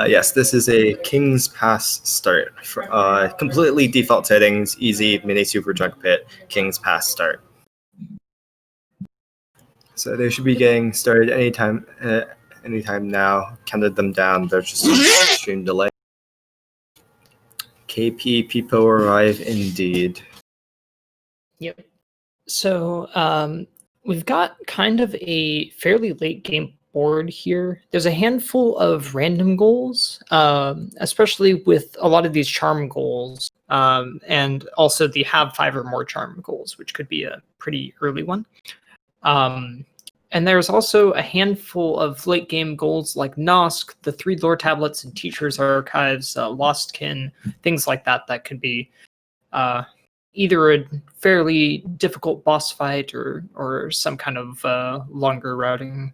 Yes, this is a King's Pass start. Completely default settings, easy, mini super junk pit, King's Pass start. So they should be getting started anytime now. Counted them down. They're just extreme delay. KP people arrive indeed. Yep. So we've got kind of a fairly late game board here. There's a handful of random goals, especially with a lot of these charm goals, and also the have 5 or more charm goals, which could be a pretty early one. And there's also a handful of late game goals like Nosk, the 3 lore tablets and teachers archives, Lost Kin, things like that that could be either a fairly difficult boss fight or some kind of longer routing.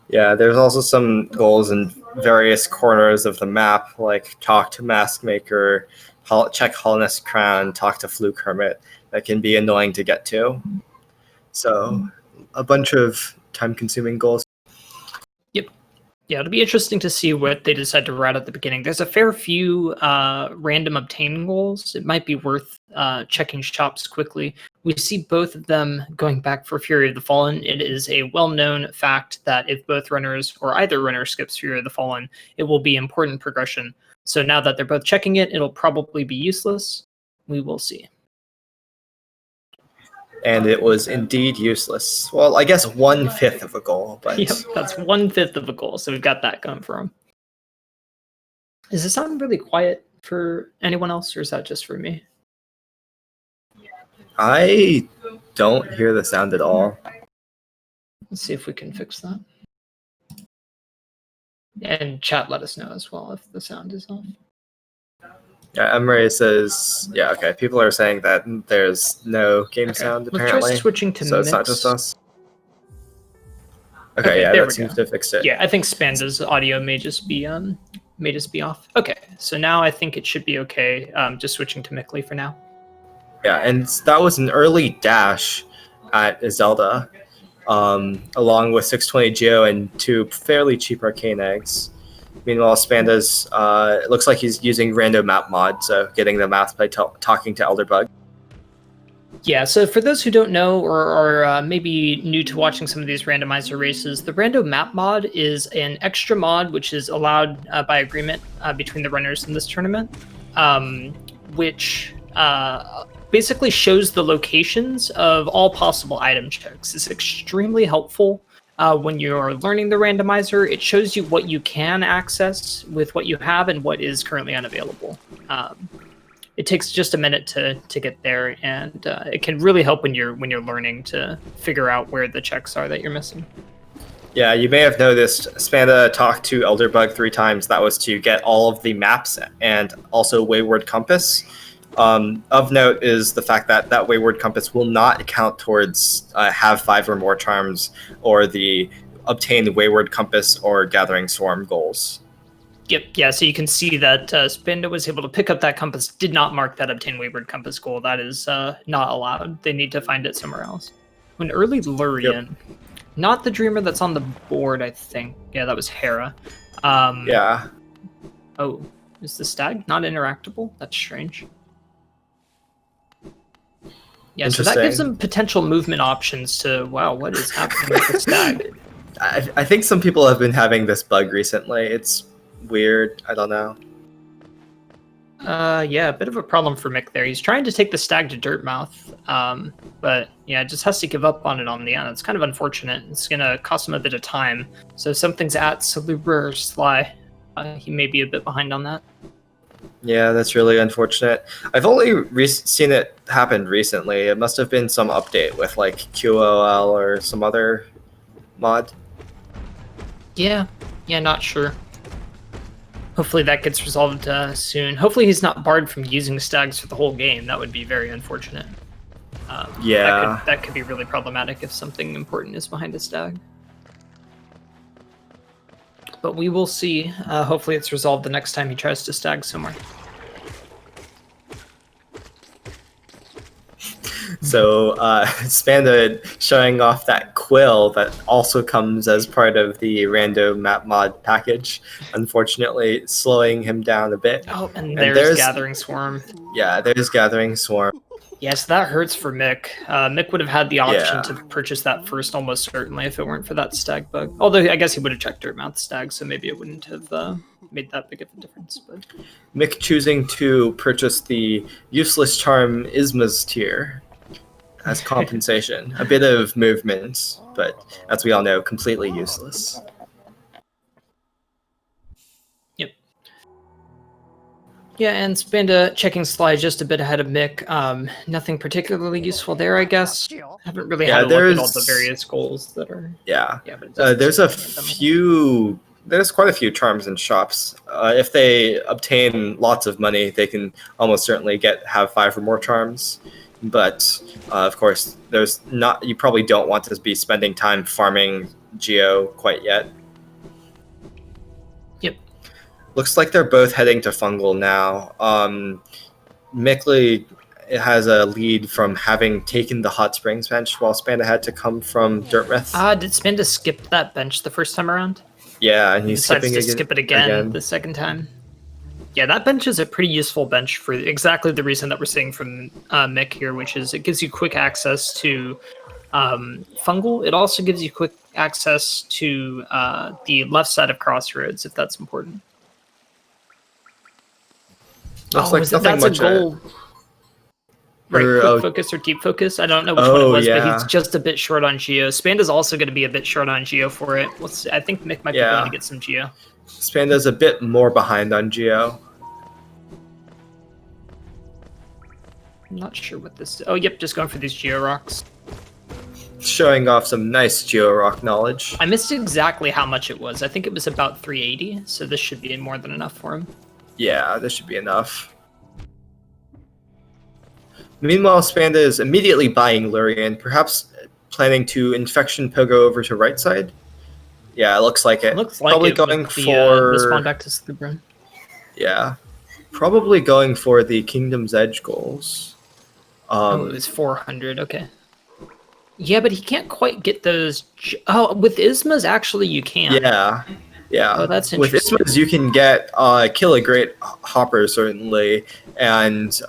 Yeah, there's also some goals in various corners of the map, like talk to Mask Maker, check Holness Crown, talk to Fluke Hermit, that can be annoying to get to. So a bunch of time-consuming goals. Yep. Yeah, it'll be interesting to see what they decide to route at the beginning. There's a fair few random obtain goals. It might be worth checking shops quickly. We see both of them going back for Fury of the Fallen. It is a well-known fact that if both runners or either runner skips Fury of the Fallen, it will be important progression. So now that they're both checking it, it'll probably be useless. We will see. And it was indeed useless. Well, I guess 1/5 of a goal, but yep, that's 1/5 of a goal. So we've got that going for him. Is this sound really quiet for anyone else, or is that just for me? I don't hear the sound at all. Let's see if we can fix that. And chat, let us know as well if the sound is off. Yeah, Emre says, yeah, okay. People are saying that there's no game sound apparently. Let's try switching to so mix. It's not just us. Okay, yeah, that seems to fix it. Yeah, I think Spanda's audio may just be off. Okay, so now I think it should be okay. Just switching to Mickely for now. Yeah, and that was an early dash at Zelda, along with 620 Geo and 2 fairly cheap arcane eggs. Meanwhile, Spanda's, it looks like he's using random map mod, so getting the maps by talking to Elderbug. Yeah, so for those who don't know or are maybe new to watching some of these randomizer races, the random map mod is an extra mod which is allowed by agreement between the runners in this tournament, which basically shows the locations of all possible item checks. It's extremely helpful. When you're learning the randomizer, it shows you what you can access with what you have and what is currently unavailable. It takes just a minute to get there, and it can really help when you're learning to figure out where the checks are that you're missing. Yeah, you may have noticed Spanda talked to Elderbug 3 times. That was to get all of the maps and also Wayward Compass. Of note is the fact that Wayward Compass will not account towards have 5 or more charms or the obtain Wayward Compass or Gathering Swarm goals. Yep, yeah, so you can see that Spinda was able to pick up that compass, did not mark that obtain Wayward Compass goal. That is not allowed. They need to find it somewhere else. An early Lurian. Yep. Not the Dreamer that's on the board, I think. Yeah, that was Hera. Yeah. Oh, is the Stag not interactable? That's strange. Yeah, so that gives them potential movement options to, wow, what is happening with the Stag? I think some people have been having this bug recently. It's weird. I don't know. Yeah, a bit of a problem for Mick there. He's trying to take the Stag to Dirtmouth, but yeah, just has to give up on it on the end. It's kind of unfortunate. It's going to cost him a bit of time. So if something's at Salubra or Sly, he may be a bit behind on that. Yeah, that's really unfortunate. I've only seen it happen recently. It must have been some update with like QOL or some other mod. Yeah, not sure. Hopefully that gets resolved soon. Hopefully he's not barred from using Stags for the whole game. That would be very unfortunate. Yeah. That could be really problematic if something important is behind a Stag. But we will see. Hopefully it's resolved the next time he tries to Stag somewhere. So Spanda showing off that Quill that also comes as part of the random map mod package, unfortunately slowing him down a bit. Oh, and And there's Gathering Swarm. Yeah, there's Gathering Swarm. Yes, that hurts for Mick. Mick would have had the option Yeah. to purchase that first almost certainly if it weren't for that stag bug. Although I guess he would have checked Dirtmouth stag, so maybe it wouldn't have made that big of a difference. But Mick choosing to purchase the useless charm Isma's tier as compensation. A bit of movement, but as we all know, completely useless. Yep. Yeah, and Spanda checking slide just a bit ahead of Mick. Nothing particularly useful there, I guess. Haven't really had a look at all the various goals that are. Yeah. But There's a few. There's quite a few charms in shops. If they obtain lots of money, they can almost certainly have 5 or more charms. But of course, there's not. You probably don't want to be spending time farming Geo quite yet. Yep. Looks like they're both heading to Fungal now. Mickely has a lead from having taken the Hot Springs bench, while Spanda had to come from Dirtmouth. Did Spanda skip that bench the first time around? Yeah, and he's skipping to skip it again the second time. Yeah, that bench is a pretty useful bench for exactly the reason that we're seeing from Mick here, which is it gives you quick access to Fungal. It also gives you quick access to the left side of Crossroads, if that's important. Looks like that's a goal. Right, quick focus or deep focus. I don't know which one it was, but he's just a bit short on Geo. Spanda's also going to be a bit short on Geo for it. I think Mick might be going to get some Geo. Spanda's a bit more behind on Geo. I'm not sure what this is. Oh, yep, just going for these Geo Rocks. Showing off some nice Geo Rock knowledge. I missed exactly how much it was. I think it was about 380, so this should be more than enough for him. Yeah, this should be enough. Meanwhile, Spanda is immediately buying Lurian, perhaps planning to Infection Pogo over to right side. Yeah, it looks like it. Probably going for respond back to Slubrin. Yeah, probably going for the Kingdom's Edge goals. It was 400. Okay. Yeah, but he can't quite get those. With Ismas, actually, you can. Yeah. Oh, that's interesting. With Ismas, you can get kill a great hopper certainly, and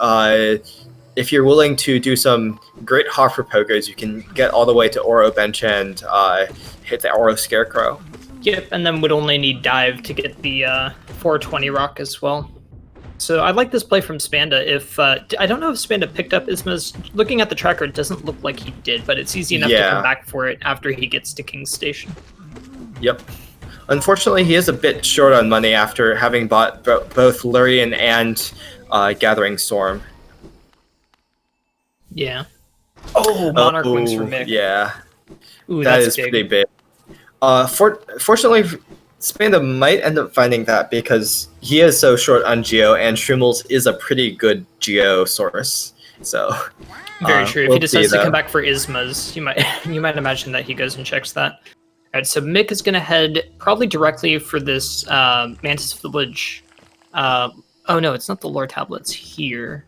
if you're willing to do some great hopper pokers, you can get all the way to Oro bench and hit the Oro Scarecrow. Yep, and then would only need dive to get the 420 rock as well. So I like this play from Spanda. If I don't know if Spanda picked up Isma's. Looking at the tracker, it doesn't look like he did, but it's easy enough to come back for it after he gets to King's Station. Yep. Unfortunately, he is a bit short on money after having bought both Lurian and Gathering Storm. Yeah. Oh, Monarch wings for Mick. Yeah. Ooh, that that's is pretty big. Fortunately, Spanda might end up finding that because he is so short on Geo, and Shrimmels is a pretty good Geo source. So very true. If he decides to come back for Ismas, you might imagine that he goes and checks that. All right, so Mick is going to head probably directly for this Mantis Village. Oh no, it's not the lore tablets here.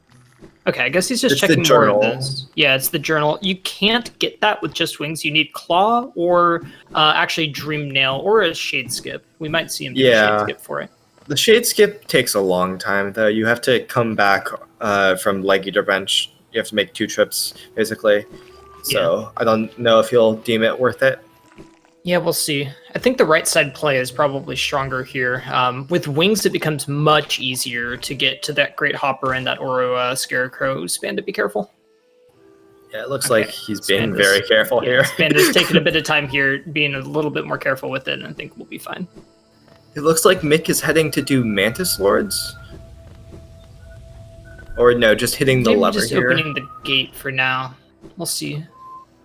Okay, I guess he's just checking more of this. Yeah, it's the journal. You can't get that with just wings. You need Claw or actually Dream Nail or a Shade Skip. We might see him do a Shade Skip for it. The Shade Skip takes a long time, though. You have to come back from Leg Eater Bench. You have to make 2 trips, basically. So I don't know if you'll deem it worth it. Yeah, we'll see. I think the right side play is probably stronger here. With wings, it becomes much easier to get to that Great Hopper and that Oro Scarecrow. Spanda, be careful. Yeah, it looks like he's being very careful here. Spanda's taking a bit of time here, being a little bit more careful with it, and I think we'll be fine. It looks like Mick is heading to do Mantis Lords. Or no, just hitting the lever just here. Opening the gate for now. We'll see.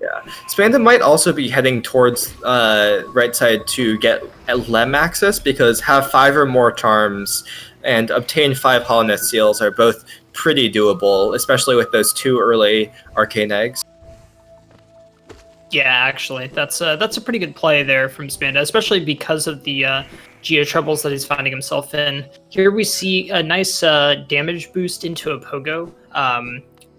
Yeah, Spanda might also be heading towards right side to get Lem access, because have 5 or more charms and obtain 5 Hollowness Seals are both pretty doable, especially with those 2 early Arcane Eggs. Yeah, actually, that's a pretty good play there from Spanda, especially because of the Geo troubles that he's finding himself in. Here we see a nice damage boost into a Pogo.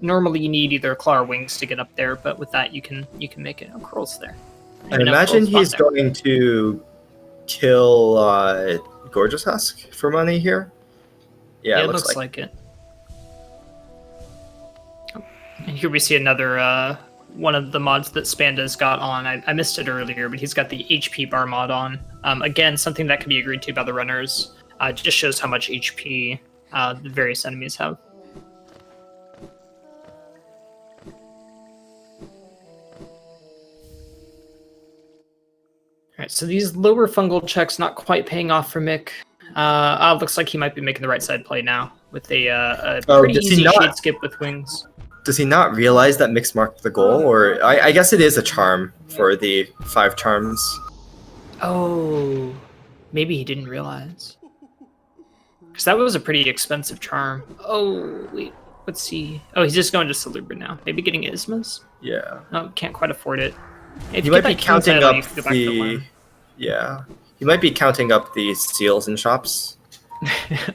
Normally you need either Claw or Wings to get up there, but with that you can make it. Oh, Curl's there. I imagine he's there. going to kill Gorgeous Husk for money here. Yeah, Yeah, it it looks looks like it. And here we see another one of the mods that Spanda's got on. I missed it earlier, but he's got the HP bar mod on. Again, something that can be agreed to by the runners. It just shows how much HP the various enemies have. Alright, so these lower fungal checks not quite paying off for Mick. Looks like he might be making the right side play now with a pretty easy shade skip with wings. Does he not realize that Mix marked the goal? Or I guess it is a charm for the 5 charms. Oh, maybe he didn't realize. Because that was a pretty expensive charm. Oh, wait, let's see. Oh, he's just going to Salubra now. Maybe getting Ismas? Yeah. No, can't quite afford it. If you might be counting up the... Yeah. You might be counting up the seals in shops.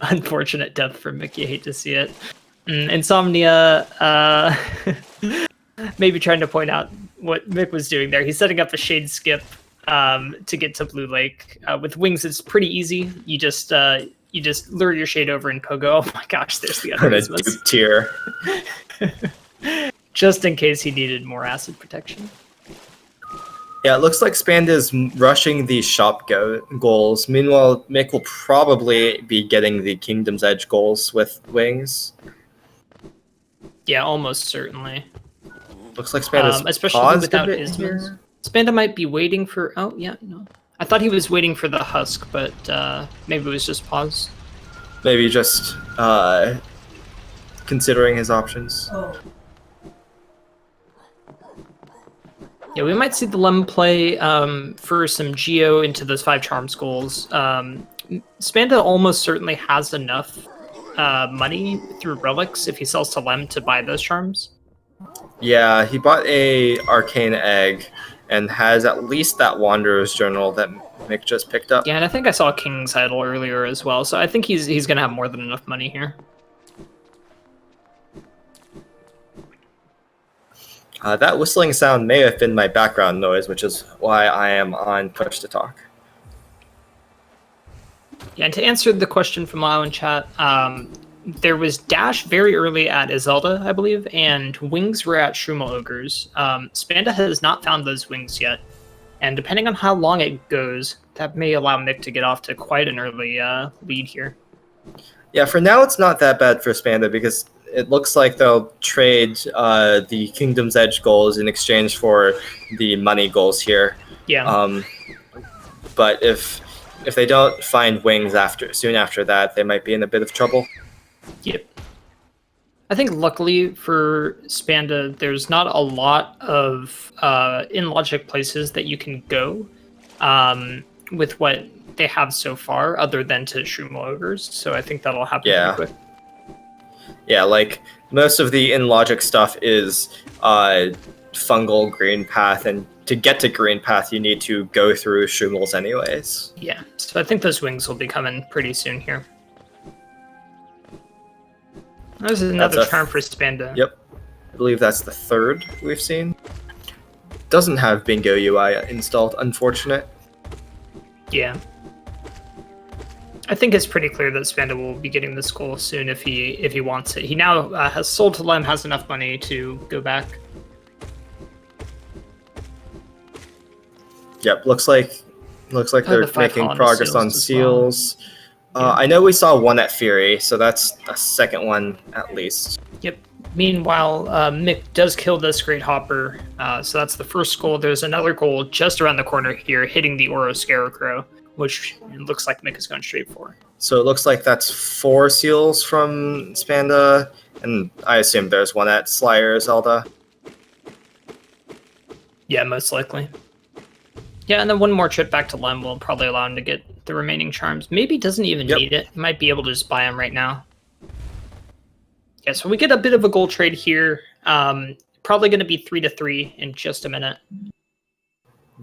Unfortunate death for Mick. You hate to see it. Insomnia, maybe trying to point out what Mick was doing there. He's setting up a shade skip to get to Blue Lake. With wings, it's pretty easy. You just lure your shade over and pogo. Oh my gosh, there's the other dupe tier. Just in case he needed more acid protection. Yeah, it looks like Spanda's rushing the shop goals. Meanwhile, Mick will probably be getting the Kingdom's Edge goals with wings. Yeah, almost certainly. Looks like Spanda's especially without Ismas. Spanda might be waiting for... Oh, yeah, no. I thought he was waiting for the husk, but maybe it was just pause. Maybe just considering his options. Oh. Yeah, we might see the Lem play for some Geo into those 5 charm goals. Spanda almost certainly has enough money through relics if he sells to Lem to buy those charms. Yeah, he bought a arcane egg and has at least that Wanderer's Journal that Mick just picked up. Yeah, and I think I saw a King's Idol earlier as well, so I think he's going to have more than enough money here. That whistling sound may have been my background noise, which is why I am on push to talk. Yeah, and to answer the question from Lao in chat, there was Dash very early at Izelda, I believe, and wings were at Shroomal Ogres. Spanda has not found those wings yet, and depending on how long it goes, that may allow Mick to get off to quite an early lead here. Yeah, for now it's not that bad for Spanda because it looks like they'll trade the Kingdom's Edge goals in exchange for the money goals here. Yeah. But if they don't find wings soon after that, they might be in a bit of trouble. Yep. I think luckily for Spanda, there's not a lot of in-logic places that you can go with what they have so far, other than to Shroomal Ogres. So I think that'll happen pretty quick. Yeah, like most of the in-logic stuff is fungal green path, and to get to green path, you need to go through Shroomal's anyways. Yeah, so I think those wings will be coming pretty soon here. There's another charm for Spanda. Yep. I believe that's the 3rd we've seen. Doesn't have Bingo UI installed, unfortunate. Yeah. I think it's pretty clear that Spanda will be getting this goal soon if he wants it. He now has sold to Lem, has enough money to go back. Yep, looks like they're making progress on seals. I know we saw one at Fury, so that's a second one at least. Yep. Meanwhile, Mick does kill this Great Hopper, so that's the first goal. There's another goal just around the corner here, hitting the Oro Scarecrow, which it looks like Mick is going straight for. So it looks like that's 4 seals from Spanda, and I assume there's one at Slayer Zelda. Yeah, most likely. Yeah, and then one more trip back to Lem will probably allow him to get the remaining charms. Maybe doesn't even need it. He might be able to just buy them right now. Yeah, so we get a bit of a goal trade here. Probably going to be 3-3 in just a minute.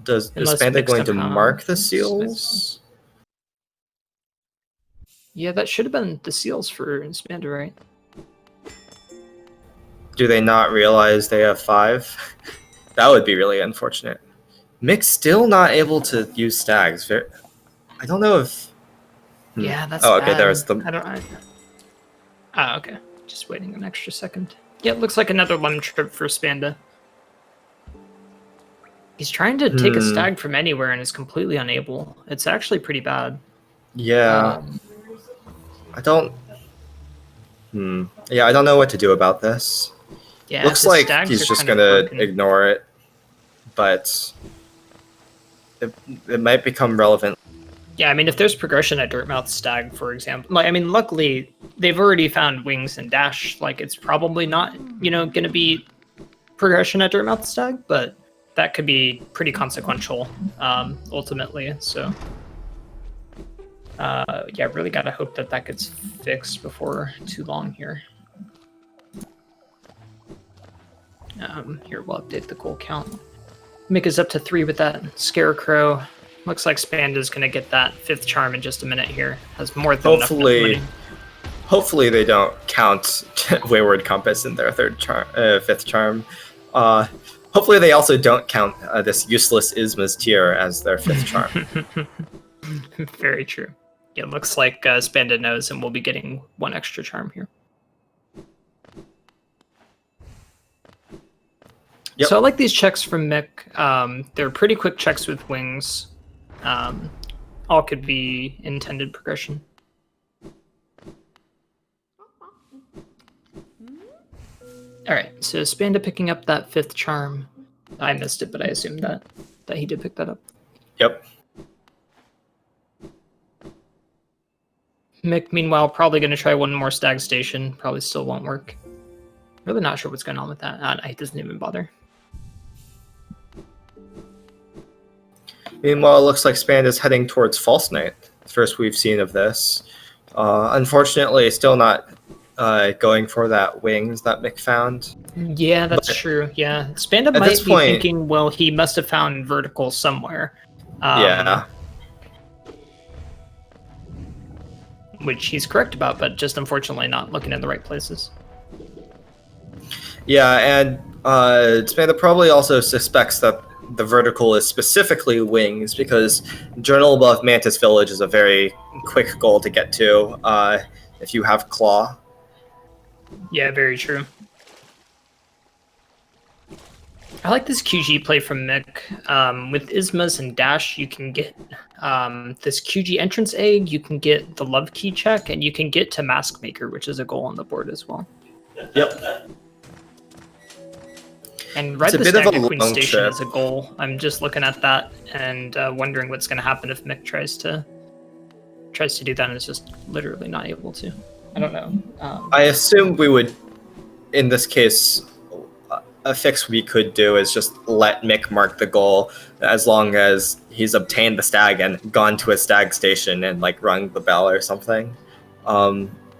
Is Spanda going to mark the seals? Yeah, that should have been the seals for Spanda, right? Do they not realize they have 5? That would be really unfortunate. Mick's still not able to use stags. I don't know if... Yeah, that's Oh, bad. okay, there's the... Okay. Just waiting an extra second. Yeah, it looks like another lemon trip for Spanda. He's trying to take a stag from anywhere and is completely unable. It's actually pretty bad. Yeah. I don't... Yeah, I don't know what to do about this. Yeah, Looks like he's just gonna ignore it, but it might become relevant. Yeah, I mean, if there's progression at Dirtmouth Stag, for example, like, I mean, luckily they've already found Wings and Dash. Like, it's probably not, going to be progression at Dirtmouth Stag, but that could be pretty consequential, ultimately. So, yeah, really gotta hope that gets fixed before too long here. Here, we'll update the goal count. Mick is up to 3 with that Scarecrow. Looks like Spanda's going to get that 5th charm in just a minute here. Has more than enough money. Hopefully they don't count Wayward Compass in their 5th charm. Hopefully they also don't count this useless Isma's tier as their 5th charm. Very true. Yeah, looks like Spanda knows and we'll be getting 1 extra charm here. Yep. So I like these checks from Mick. They're pretty quick checks with Wings. All could be intended progression. Alright, so Spanda picking up that 5th charm. I missed it, but I assumed that he did pick that up. Yep. Mick, meanwhile, probably going to try 1 more Stag Station. Probably still won't work. Really not sure what's going on with that. He doesn't even bother. Meanwhile, it looks like Spand is heading towards False Knight. First we've seen of this. Unfortunately, still not going for that Wings that Mick found. Yeah, that's true. Yeah, Spanda might be thinking, well, he must have found Vertical somewhere. Yeah. Which he's correct about, but just unfortunately not looking in the right places. Yeah, and Spanda probably also suspects that the Vertical is specifically Wings, because Journal above Mantis Village is a very quick goal to get to if you have Claw. Yeah, very true. I like this QG play from Mick. With Ismas and Dash, you can get this QG entrance egg, you can get the Love Key check, and you can get to Mask Maker, which is a goal on the board as well. Yep. And Ride the Stag to Queen Station is a goal. I'm just looking at that and wondering what's going to happen if Mick tries to do that and is just literally not able to. I don't know. I assume we would, in this case, a fix we could do is just let Mick mark the goal as long as he's obtained the stag and gone to a stag station and like rung the bell or something.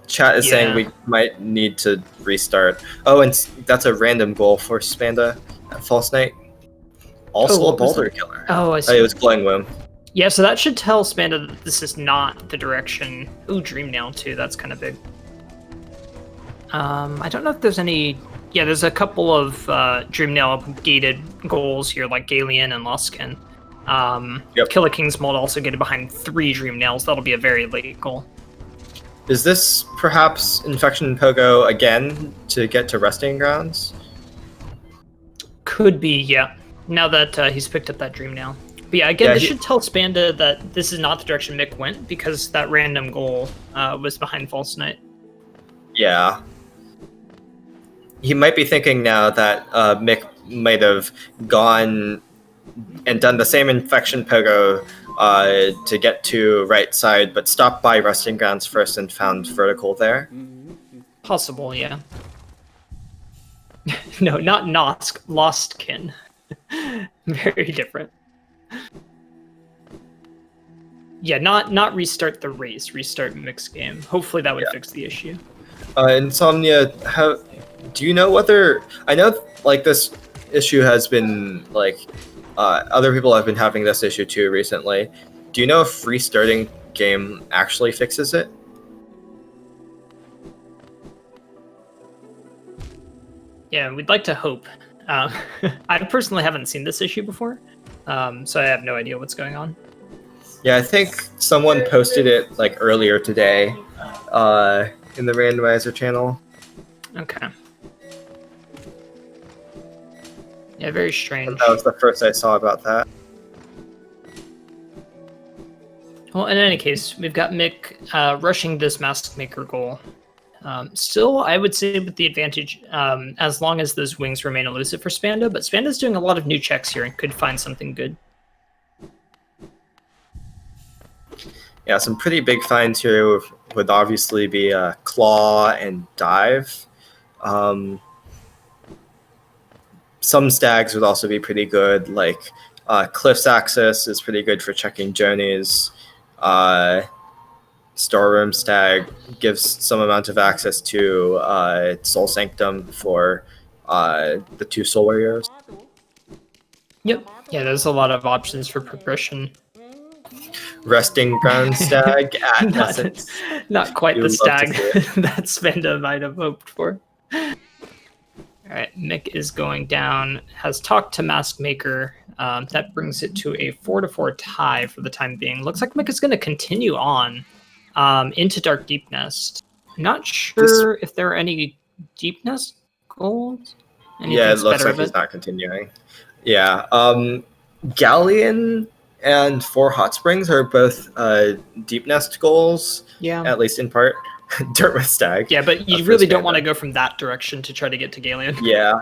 Chat is saying we might need to restart. Oh, and that's a random goal for Spanda at False Knight. Also a Boulder Killer. Oh, I see. It was Glowing Womb. Yeah, so that should tell Spanda that this is not the direction. Ooh, Dream Nail too. That's kind of big. I don't know if there's any. Yeah, there's a couple of Dream Nail gated goals here, like Galeon and Luskin. Killer King's Mold also gated behind 3 Dream Nails. That'll be a very late goal. Is this perhaps Infection Pogo again to get to Resting Grounds? Could be, yeah. Now that he's picked up that Dream Nail. But yeah, again, this should tell Spanda that this is not the direction Mick went, because that random goal was behind False Knight. Yeah. He might be thinking now that Mick might have gone and done the same Infection Pogo to get to right side, but stopped by Resting Grounds first and found Vertical there. Possible, yeah. No, not Nosk, Lostkin. Very different. Yeah, not restart the race, restart Mick's game. Hopefully that would fix the issue. Insomnia, do you know whether... I know like this issue has been like... other people have been having this issue too recently. Do you know if restarting game actually fixes it? Yeah, we'd like to hope. I personally haven't seen this issue before, So I have no idea what's going on. Yeah, I think someone posted it like earlier today in the Randomizer channel. Okay. Yeah, very strange. That was the first I saw about that. Well, in any case, we've got Mick rushing this Mask Maker goal. Still, I would say with the advantage, as long as those wings remain elusive for Spanda, but Spanda's doing a lot of new checks here and could find something good. Yeah, some pretty big finds here would obviously be Claw and Dive. Some stags would also be pretty good, like Cliff's Access is pretty good for checking journeys. Storeroom Stag gives some amount of access to Soul Sanctum for the 2 Soul Warriors. Yep. Yeah, there's a lot of options for progression. Resting Ground Stag at not, Essence. not quite You the would love to stag see it. that Spanda might have hoped for. Alright, Mick is going down, has talked to Mask Maker. That brings it to a 4-4 tie for the time being. Looks like Mick is going to continue on into Dark Deep Nest. I'm not sure if there are any Deep Nest goals. Yeah, it looks like he's not continuing. Yeah, Galleon and 4 Hot Springs are both Deep Nest goals, Yeah. at least in part. Dirtmouth Stag. Yeah, but you really don't want to go from that direction to try to get to Galleon. Yeah,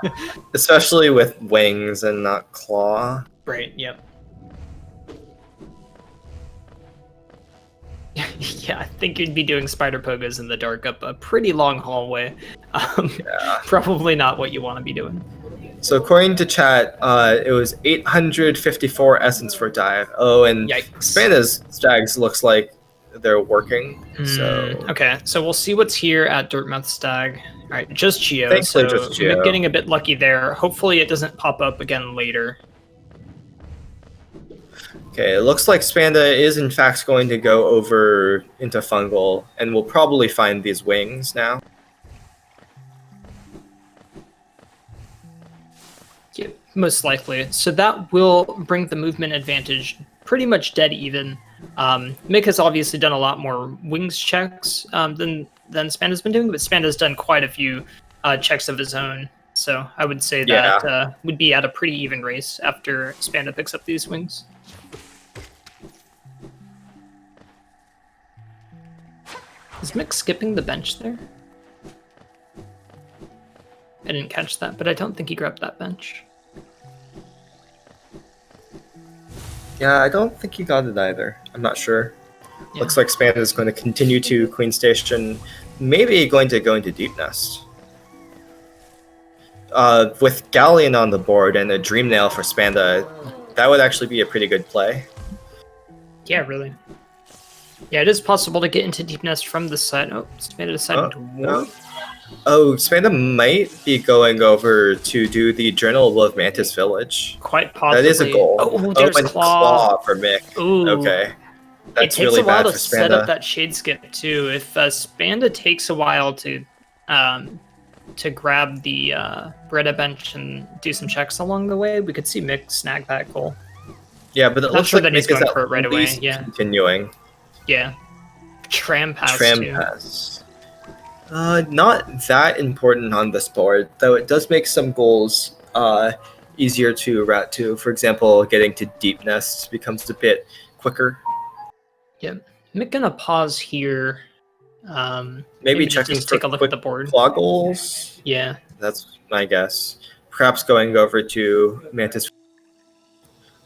especially with wings and not claw. Right, yep. Yeah, I think you'd be doing spider pogas in the dark up a pretty long hallway. Yeah. Probably not what you want to be doing. So according to chat, it was 854 essence for dive. Oh, and Spanda's stags looks like they're working. So okay, so we'll see what's here at Dirtmouth Stag. All right, just Geo. Thankfully, so just Geo. Getting a bit lucky there. Hopefully, it doesn't pop up again later. Okay, it looks like Spanda is in fact going to go over into Fungal, and we'll probably find these wings now. Yeah, most likely. So that will bring the movement advantage pretty much dead even. Mick has obviously done a lot more wings checks than Spanda's been doing, but Spanda's done quite a few checks of his own. So I would say that would be at a pretty even race after Spanda picks up these wings. Is Mick skipping the bench there? I didn't catch that, but I don't think he grabbed that bench. Yeah, I don't think he got it either. I'm not sure. Yeah. Looks like Spanda is going to continue to Queen Station, maybe going to go into Deep Nest. With Galleon on the board and a Dream Nail for Spanda, that would actually be a pretty good play. Yeah, really. Yeah, it is possible to get into Deep Nest from the side. Oh, Spanda decided to warp. Oh, Spanda might be going over to do the Journal of Mantis Village. Quite possibly. That is a goal. Oh, there's and claw for Mick. Ooh. Okay. That's it takes really a while bad to for set Spanda. up that shade skip too. If Spanda takes a while to grab the Breda bench and do some checks along the way, we could see Mick snag that goal. Yeah, but it looks sure like that he's Mick is going at for it right away. least Yeah. continuing. Yeah. Tram pass too. Not that important on this board, though it does make some goals easier to route to. For example, getting to Deep Nest becomes a bit quicker. Yep. Mick gonna pause here. Maybe checking just take a look at the board. Claw goals. Yeah. That's my guess. Perhaps going over to Mantis.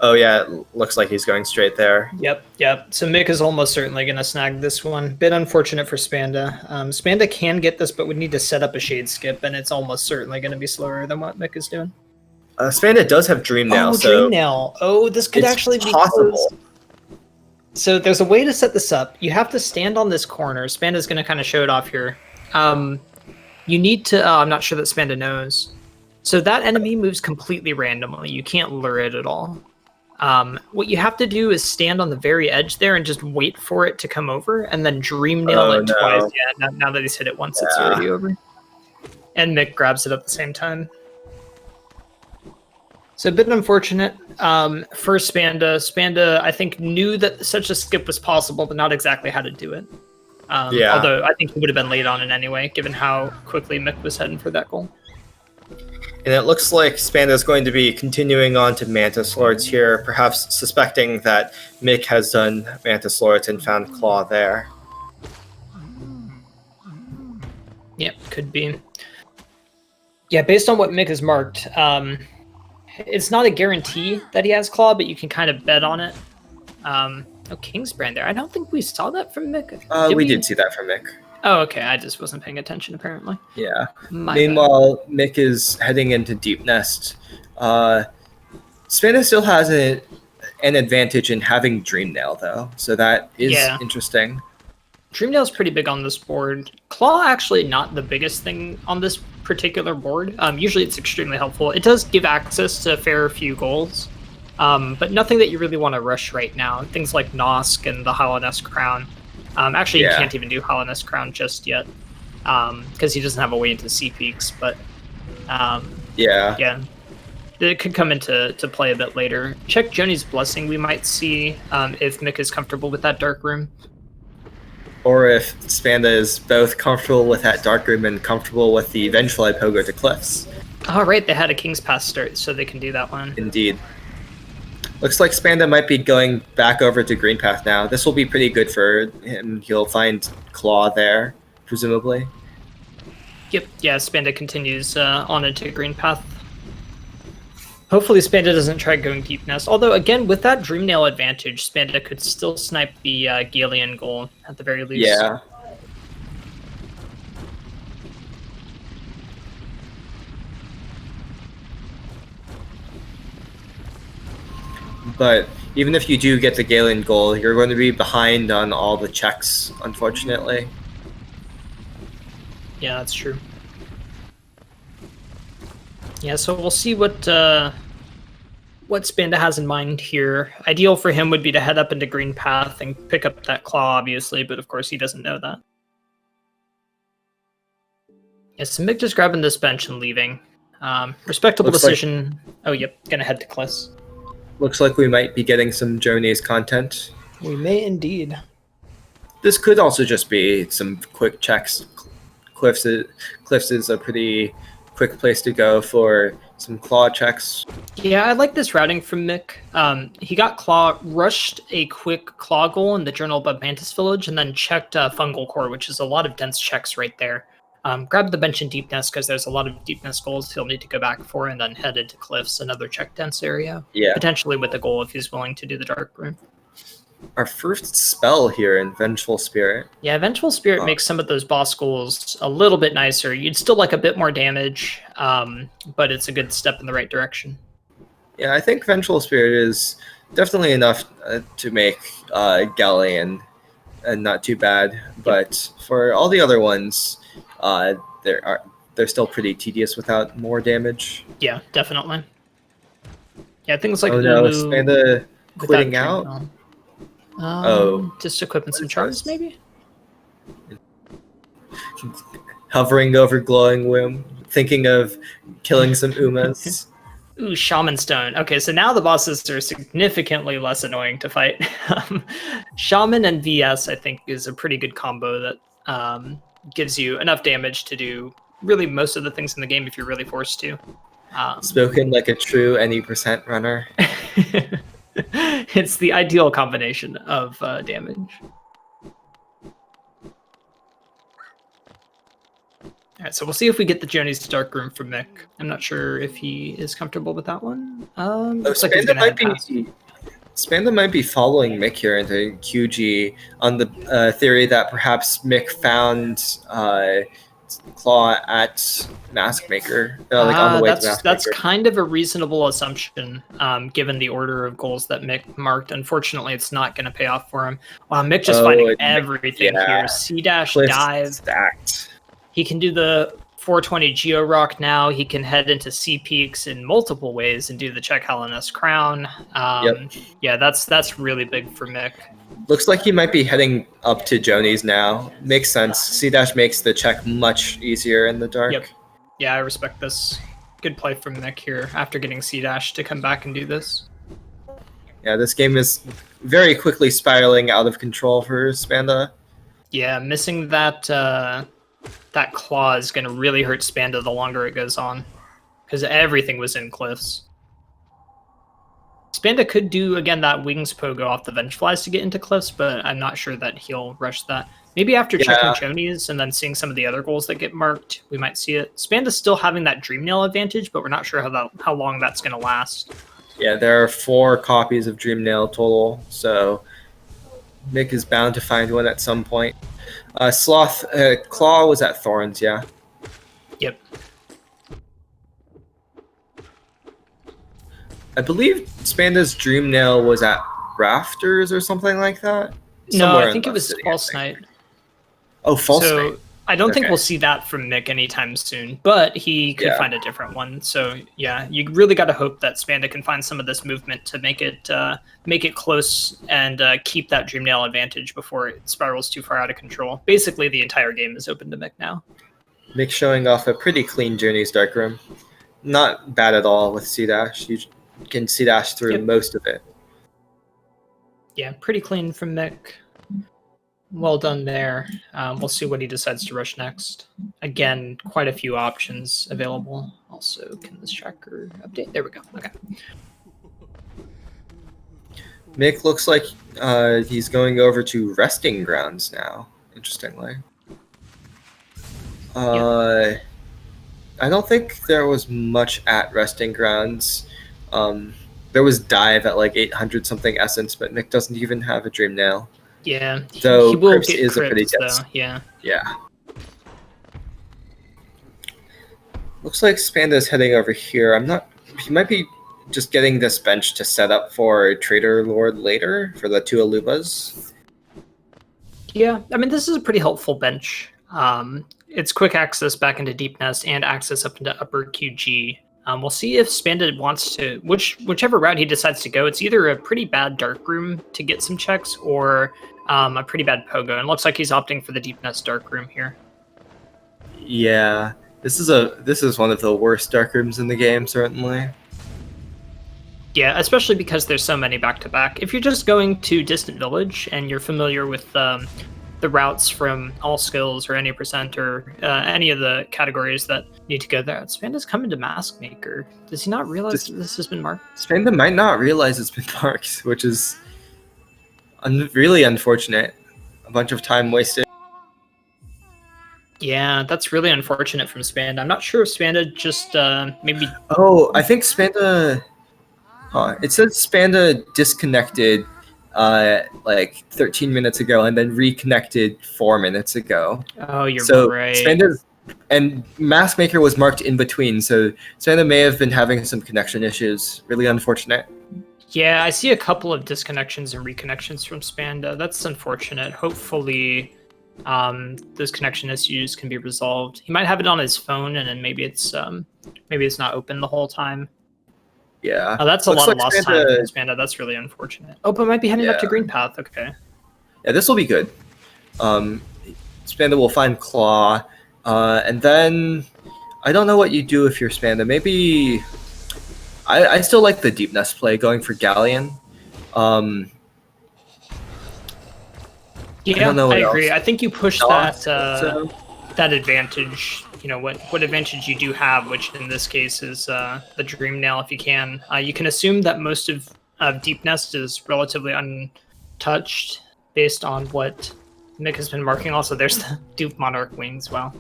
Oh yeah, it looks like he's going straight there. Yep. So Mick is almost certainly going to snag this one. Bit unfortunate for Spanda. Spanda can get this, but would need to set up a shade skip, and it's almost certainly going to be slower than what Mick is doing. Spanda does have Dream Nail, so Dream Nail. Oh, this could actually be possible. close. So there's a way to set this up. You have to stand on this corner. Spanda's going to kind of show it off here. You need to... I'm not sure that Spanda knows. So that enemy moves completely randomly. You can't lure it at all. What you have to do is stand on the very edge there and just wait for it to come over, and then Dream Nail it twice. Yeah, now that he's hit it once, it's already over. And Mick grabs it at the same time. So a bit unfortunate for Spanda. Spanda, I think, knew that such a skip was possible, but not exactly how to do it. Yeah. Although I think he would have been late on it anyway, given how quickly Mick was heading for that goal. And it looks like Spanda is going to be continuing on to Mantis Lords here, perhaps suspecting that Mick has done Mantis Lords and found Claw there. Yep, could be. Yeah, based on what Mick has marked, it's not a guarantee that he has Claw, but you can kind of bet on it. Oh, Kingsbrand there. I don't think we saw that from Mick. We did see that from Mick. Oh, okay. I just wasn't paying attention, apparently. Yeah. My Meanwhile, Mick is heading into Deep Nest. Spanda still has an advantage in having Dream Nail, though, so that is interesting. Dream Nail's pretty big on this board. Claw actually not the biggest thing on this particular board. Usually it's extremely helpful. It does give access to a fair few goals, but nothing that you really want to rush right now. Things like Nosk and the Hollowness Crown. Actually, you can't even do Hollowness Crown just yet because he doesn't have a way into C peaks. But yeah, it could come into play a bit later. Check Joni's Blessing. We might see if Mick is comfortable with that Dark Room. Or if Spanda is both comfortable with that Dark Room and comfortable with the Vengeful Pogo to Cliffs. Oh, right, they had a King's Pass start, so they can do that one. Indeed. Looks like Spanda might be going back over to Green Path now. This will be pretty good for him. He'll find Claw there, presumably. Yep, yeah, Spanda continues on into Green Path. Hopefully Spanda doesn't try going Deep Nest. Although, again, with that Dream Nail advantage, Spanda could still snipe the Galian goal, at the very least. Yeah. But even if you do get the Galian goal, you're going to be behind on all the checks, unfortunately. Yeah, that's true. Yeah, so we'll see what Spanda has in mind here. Ideal for him would be to head up into Green Path and pick up that Claw, obviously, but of course he doesn't know that. Yeah, so Mick just grabbing this bench and leaving. Respectable decision. Oh, yep, gonna head to Cliffs. Looks like we might be getting some Joni's content. We may indeed. This could also just be some quick checks. Cliffs is a pretty quick place to go for some Claw checks. Yeah, I like this routing from Mick. He got Claw, rushed a quick Claw goal in the Journal above Mantis Village, and then checked Fungal Core, which is a lot of dense checks right there. Grab the bench in Deep Nest because there's a lot of Deep Nest goals he'll need to go back for, and then head into Cliffs, another check dense area. Yeah. Potentially with the goal if he's willing to do the Dark Room. Our first spell here in Vengeful Spirit. Yeah, Vengeful Spirit makes some of those boss goals a little bit nicer. You'd still like a bit more damage, but it's a good step in the right direction. Yeah, I think Vengeful Spirit is definitely enough to make Galleon not too bad. But for all the other ones, they're still pretty tedious without more damage. Yeah, definitely. Yeah, things like Spanda quitting out. Just equipping some charms, maybe? Hovering over Glowing Womb, thinking of killing some Umas. Ooh, Shaman Stone. Okay, so now the bosses are significantly less annoying to fight. Shaman and VS, I think, is a pretty good combo that gives you enough damage to do really most of the things in the game if you're really forced to. Spoken like a true any percent runner. It's the ideal combination of damage. All right, so we'll see if we get the Joni's Dark Room from Mick. I'm not sure if he is comfortable with that one. Looks like he's gonna head past. Spanda might be following Mick here into QG on the theory that perhaps Mick found Claw at Mask Maker, on the way to Mask that's Maker. kind of a reasonable assumption, given the order of goals that Mick marked. Unfortunately, it's not going to pay off for him. Wow, Mick just finding everything here. C-dash dive. Stacked. He can do the 420 Geo Rock now. He can head into C peaks in multiple ways and do the check Hellenist Crown. Yeah, that's really big for Mick. Looks like he might be heading up to Joni's now. Makes sense. C-dash makes the check much easier in the dark. Yep. Yeah, I respect this. good play from Mick here after getting C-Dash to come back and do this. Yeah, this game is very quickly spiraling out of control for Spanda. Yeah, missing that that claw is going to really hurt Spanda the longer it goes on, because everything was in cliffs. Spanda could do, again, that wings pogo off the Vengeflies to get into cliffs, but I'm not sure that he'll rush that. Maybe after checking Chonies and then seeing some of the other goals that get marked, we might see it. Spanda's still having that Dream Nail advantage, but we're not sure how long that's going to last. Yeah, there are 4 copies of Dream Nail total, so Mick is bound to find one at some point. Sloth Claw was at Thorns, yeah. Yep. I believe Spanda's Dream Nail was at Rafters or something like that. No, I think it was False Knight. Oh, False Knight. I don't think we'll see that from Mick anytime soon, but he could find a different one. So yeah, you really got to hope that Spanda can find some of this movement to make it close and keep that Dream Nail advantage before it spirals too far out of control. Basically, the entire game is open to Mick now. Mick showing off a pretty clean Journey's Dark Room. Not bad at all with C-Dash. You can C-Dash through most of it. Yeah, pretty clean from Mick. Well done there. We'll see what he decides to rush next. Again, quite a few options available. Also, can this tracker update? There we go. Okay. Mick looks like he's going over to Resting Grounds now, interestingly. I don't think there was much at Resting Grounds. There was Dive at like 800 something Essence, but Mick doesn't even have a Dream Nail. Yeah, so he will Crips get is Crips, a pretty though. guess. Yeah. Yeah. Looks like Spanda's heading over here. He might be just getting this bench to set up for Trader Lord later for the 2 Alubas. Yeah, I mean, this is a pretty helpful bench. It's quick access back into Deep Nest and access up into Upper QG. We'll see if Spanda wants to, whichever route he decides to go, it's either a pretty bad Dark Room to get some checks or a pretty bad Pogo. And it looks like he's opting for the Deep Nest Dark Room here. Yeah, this is one of the worst Dark Rooms in the game, certainly. Yeah, especially because there's so many back-to-back. If you're just going to Distant Village and you're familiar with the routes from All Skills or any percent or any of the categories that need to go there, Spanda's coming to Mask Maker. Does he not realize that this has been marked? Spanda might not realize it's been marked, which is really unfortunate. A bunch of time wasted. Yeah, that's really unfortunate from Spanda. I'm not sure if Spanda just maybe... Oh, I think Spanda... it says Spanda disconnected like 13 minutes ago and then reconnected 4 minutes ago. Oh, you're right. Spanda's and Mask Maker was marked in between, so Spanda may have been having some connection issues. Really unfortunate. Yeah, I see a couple of disconnections and reconnections from Spanda. That's unfortunate. Hopefully, those connection issues can be resolved. He might have it on his phone, and then maybe it's not open the whole time. Yeah. Oh, that's a lot of lost time for Spanda. That's really unfortunate. Oh, but might be heading up to Green Path. Okay. Yeah, this will be good. Spanda will find Claw, and then I don't know what you do if you're Spanda. Maybe I still like the Deep Nest play, going for Galleon. Yeah, I agree. I think you push that advantage. You know what advantage you do have, which in this case is the Dream Nail. If you can, you can assume that most of Deep Nest is relatively untouched based on what Mick has been marking. Also, there's the Dupe Monarch wings. Wow.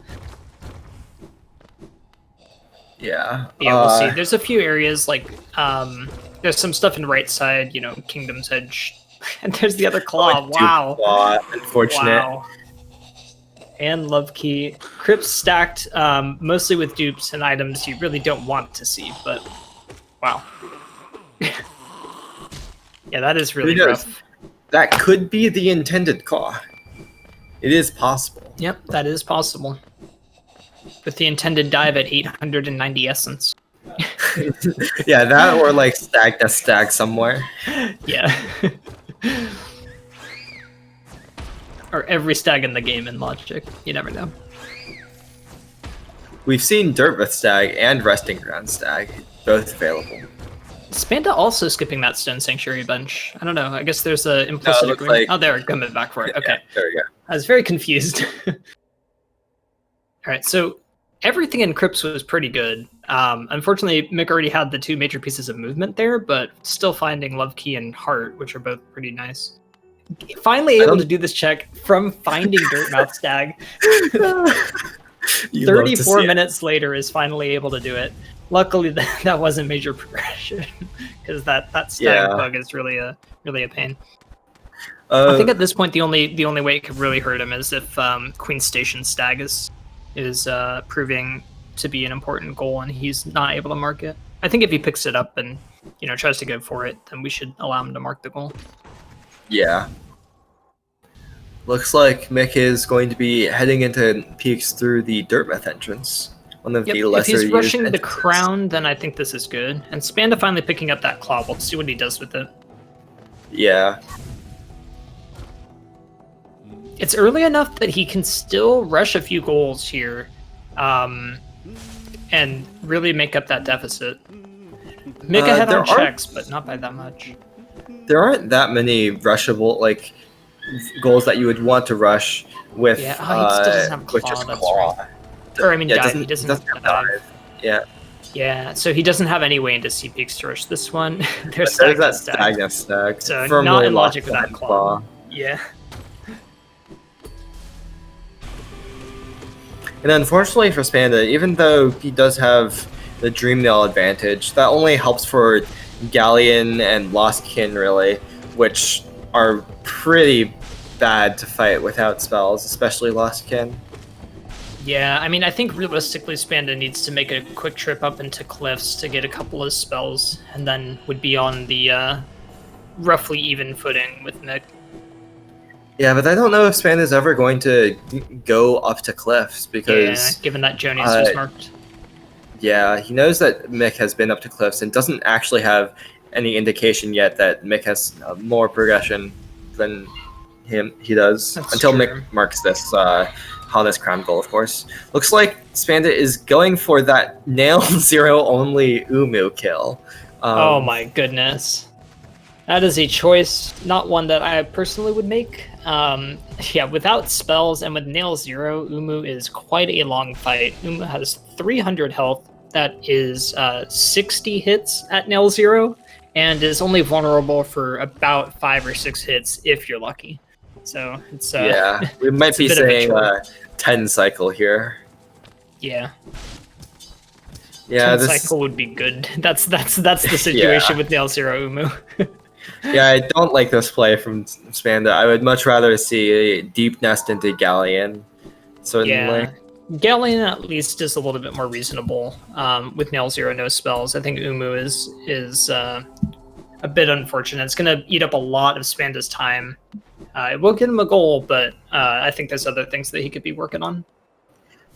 Yeah. Yeah, we'll see. There's a few areas like there's some stuff in the right side. You know, Kingdom's Edge, and there's the other Claw. Wow. Claw. Unfortunate. Wow. And Love Key. Crypts stacked mostly with dupes and items you really don't want to see, but wow. Yeah, that is really rough. That could be the intended Claw. It is possible. Yep, that is possible. With the intended dive at 890 essence. Yeah, that or like stag somewhere. Yeah. Or every stag in the game in Logic. You never know. we've seen Dirtmouth Stag and Resting Ground Stag both available. Spanda also skipping that Stone Sanctuary bench. I don't know. I guess there's a implicit agreement. Like, oh, they're coming back for it. Okay. Yeah, there we go. I was very confused. All right, so everything in Crypts was pretty good. Unfortunately, Mick already had the 2 major pieces of movement there, but still finding Love Key and Heart, which are both pretty nice. Finally able to do this check from finding Dirtmouth Stag. 34 minutes later is finally able to do it. Luckily, that wasn't major progression because that stag bug is really a pain. I think at this point the only way it could really hurt him is if Queen Station Stag is proving to be an important goal and he's not able to mark it. I think if he picks it up and tries to go for it, then we should allow him to mark the goal. Yeah. Looks like Mick is going to be heading into peaks through the Dirtmouth entrance. One of the lesser if he's rushing the entrances. crown, then I think this is good. And Spanda finally picking up that claw. We'll see what he does with it. Yeah. It's early enough that he can still rush a few goals here, and really make up that deficit. Mick ahead on checks, but not by that much. There aren't that many rushable goals that you would want to rush with he still doesn't have with claw, just that's claw. right. Or I mean, Yeah, he doesn't have dive. Yeah. Yeah, so he doesn't have any way into C peaks to rush this one. There's that stagnant stag. So firmly not in locked logic with that behind claw. Yeah. And unfortunately for Spanda, even though he does have the Dream Nail advantage, that only helps for Galleon and Lost Kin, really, which are pretty bad to fight without spells, especially Lost Kin. Yeah, I mean, I think realistically Spanda needs to make a quick trip up into Cliffs to get a couple of spells, and then would be on the roughly even footing with Mick. Yeah, but I don't know if Spanda's ever going to go up to Cliffs, because... Yeah, given that Joni's was marked. Yeah, he knows that Mick has been up to Cliffs and doesn't actually have any indication yet that Mick has more progression than he does. That's until true. Mick marks this Honest Crown goal, of course. Looks like Spanda is going for that Nail Zero only Umu kill. Oh my goodness. That is a choice, not one that I personally would make. Yeah, without spells and with Nail Zero, Umu is quite a long fight. Umu has 300 health. That is 60 hits at Nail Zero, and is only vulnerable for about 5 or 6 hits if you're lucky. So it's yeah, we might be saying 10 cycle here. Yeah. Yeah, 10 cycle would be good. That's the situation with Nail Zero Umu. Yeah, I don't like this play from Spanda. I would much rather see a deep nest into Galleon. Certainly. Yeah. Galleon at least is a little bit more reasonable with Nail Zero, no spells. I think Umu is a bit unfortunate. It's going to eat up a lot of Spanda's time. It will get him a goal, but I think there's other things that he could be working on.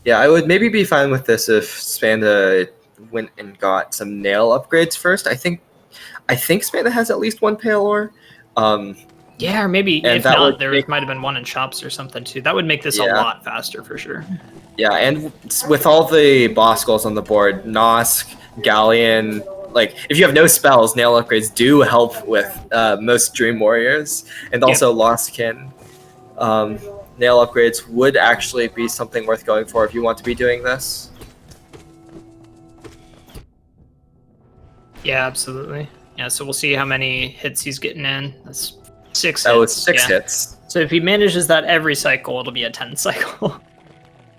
Yeah, I would maybe be fine with this if Spanda went and got some nail upgrades first. I think Spanda has at least one Pale Ore. Yeah, or maybe if not, there might have been one in shops or something too. That would make this a lot faster for sure. Yeah, and with all the boss goals on the board, Nosk, Galleon, if you have no spells, nail upgrades do help with most Dream Warriors, and also Lost Kin. Nail upgrades would actually be something worth going for if you want to be doing this. Yeah, absolutely. Yeah, so we'll see how many hits he's getting in. That's 6 hits. That was 6 hits. So if he manages that every cycle, it'll be a 10 cycle.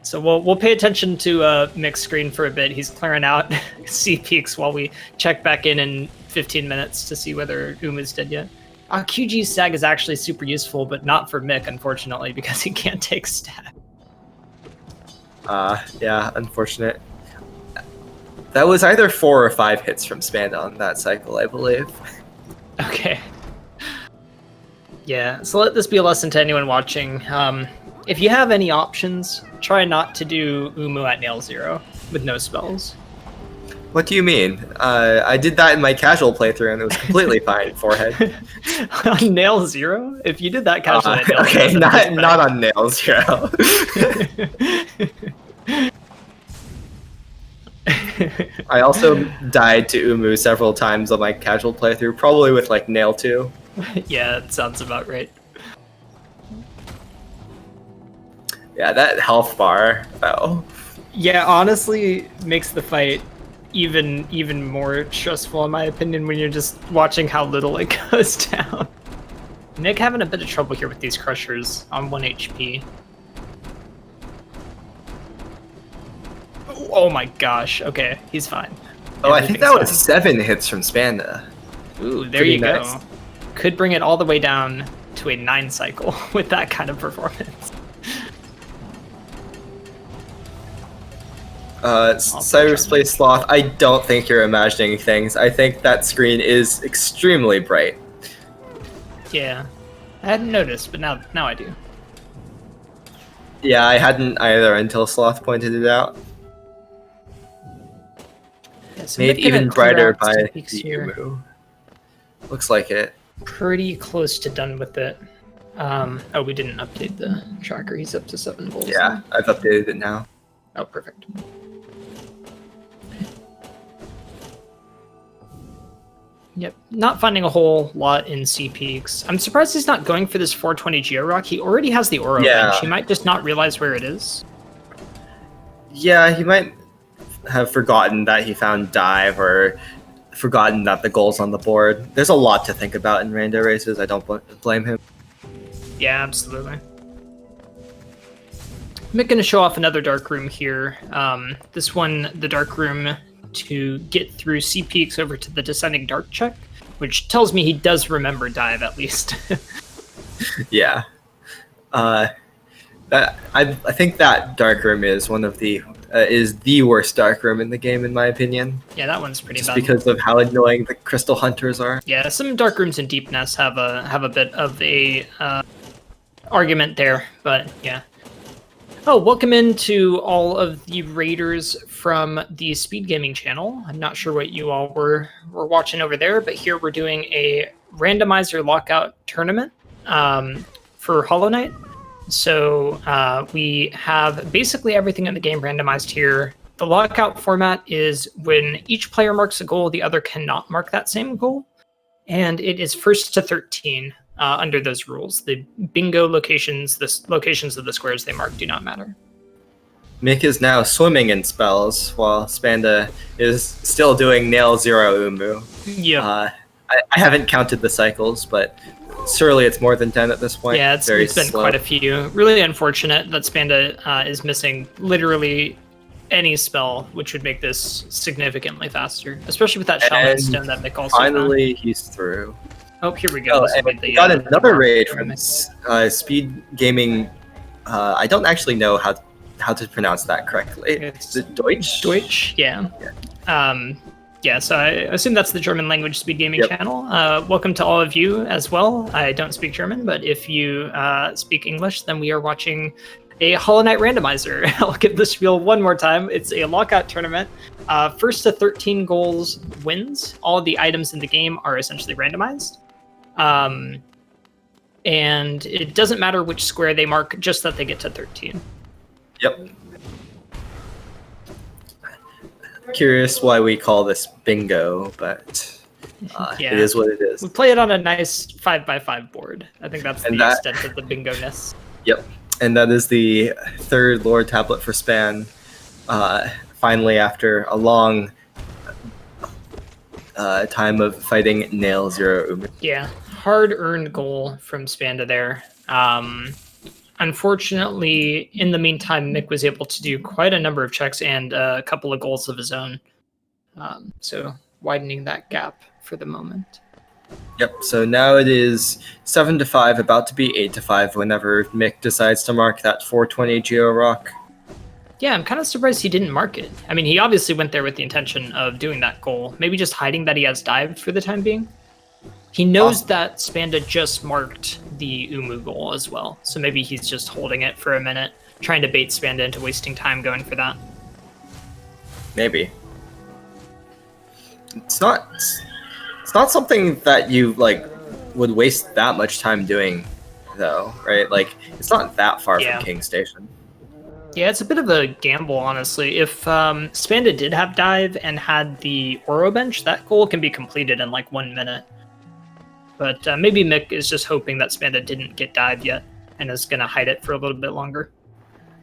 So we'll pay attention to Mick's screen for a bit. He's clearing out C peaks while we check back in 15 minutes to see whether Umu's dead yet. QG Stag is actually super useful, but not for Mick, unfortunately, because he can't take Stag. Yeah, unfortunate. That was either 4 or 5 hits from Spanda on that cycle, I believe. Okay. Yeah, so let this be a lesson to anyone watching. If you have any options, try not to do Umu at Nail Zero with no spells. What do you mean? I did that in my casual playthrough and it was completely fine. Forehead. On Nail Zero? If you did that casually at Nail okay, Zero, not on Nail Zero. I also died to Umu several times on my casual playthrough, probably with like Nail 2. Yeah, it sounds about right. Yeah, that health bar, though. Yeah, honestly, makes the fight even more stressful in my opinion when you're just watching how little it goes down. Nick having a bit of trouble here with these crushers on 1 HP. Oh my gosh. Okay, he's fine. Oh, I think that was fine. 7 hits from Spanda. Ooh, there Pretty you nice. go. Could bring it all the way down to a 9 cycle with that kind of performance. Cyrus plays Sloth. I don't think you're imagining things. I think that screen is extremely bright. Yeah, I hadn't noticed, but now I do. Yeah, I hadn't either until Sloth pointed it out. Yeah, so Made Nick gonna even clear brighter out by some the peaks here. Umu. Looks like it. Pretty close to done with it. Oh, we didn't update the tracker. He's up to 7 goals. Yeah, I've updated it now. Oh, perfect. Yep, not finding a whole lot in C peaks. I'm surprised he's not going for this 420 Geo Rock. He already has the Aura Yeah. bench. He might just not realize where it is. Yeah, he might have forgotten that he found dive or forgotten that the goal's on the board. There's a lot to think about in rando races. I don't blame him. Yeah, absolutely. I'm going to show off another dark room here. This one, the dark room to get through C peaks over to the descending dark check, which tells me he does remember dive at least. Yeah. That I think that dark room is one of the the worst dark room in the game, in my opinion. Yeah, that one's pretty Just bad. because of how annoying the crystal hunters are. Yeah, some dark rooms in Deep Nest have a bit of a argument there, but yeah. Oh, welcome into all of the raiders from the Speed Gaming channel. I'm not sure what you all were watching over there, but here we're doing a randomizer lockout tournament for Hollow Knight. So we have basically everything in the game randomized here. The lockout format is when each player marks a goal, the other cannot mark that same goal. And it is first to 13 under those rules. The bingo locations, the locations of the squares they mark do not matter. Mick is now swimming in spells, while Spanda is still doing Nail 0 Umu. Yeah. I haven't counted the cycles, but surely it's more than 10 at this point. Yeah, it's been quite a few. Really unfortunate that Spanda is missing literally any spell, which would make this significantly faster, especially with that Shaman Stone that Mick also finally he's through. Oh, here we go. And we got another raid from Speed Gaming. I don't actually know how to pronounce that correctly. Is it Deutsch? Deutsch, yeah. Yeah, so I assume that's the German language Speed Gaming channel. Welcome to all of you as well. I don't speak German, but if you speak English, then we are watching a Hollow Knight randomizer. I'll give the spiel one more time. It's a lockout tournament. First to 13 goals wins. All the items in the game are essentially randomized. And it doesn't matter which square they mark, just that they get to 13. Yep. Curious why we call this bingo, but it is what it is. We play it on a nice 5x5 board. I think that's the extent of the bingo-ness. Yep. And that is the third lore tablet for Span. Finally, after a long time of fighting Nail 0 Umu. Yeah, hard-earned goal from Spanda there. Unfortunately, in the meantime, Mick was able to do quite a number of checks and a couple of goals of his own. So widening that gap for the moment. Yep, so now it is 7-5, about to be 8-5 whenever Mick decides to mark that 420 Geo Rock. Yeah, I'm kind of surprised he didn't mark it. I mean, he obviously went there with the intention of doing that goal. Maybe just hiding that he has dived for the time being. He knows that Spanda just marked the Umu goal as well, so maybe he's just holding it for a minute, trying to bait Spanda into wasting time going for that. Maybe. It's not something that you would waste that much time doing, though, right? Like, it's not that far from King Station. Yeah, it's a bit of a gamble, honestly. If Spanda did have dive and had the Oro bench, that goal can be completed in like 1 minute. But maybe Mick is just hoping that Spanda didn't get dive yet and is going to hide it for a little bit longer.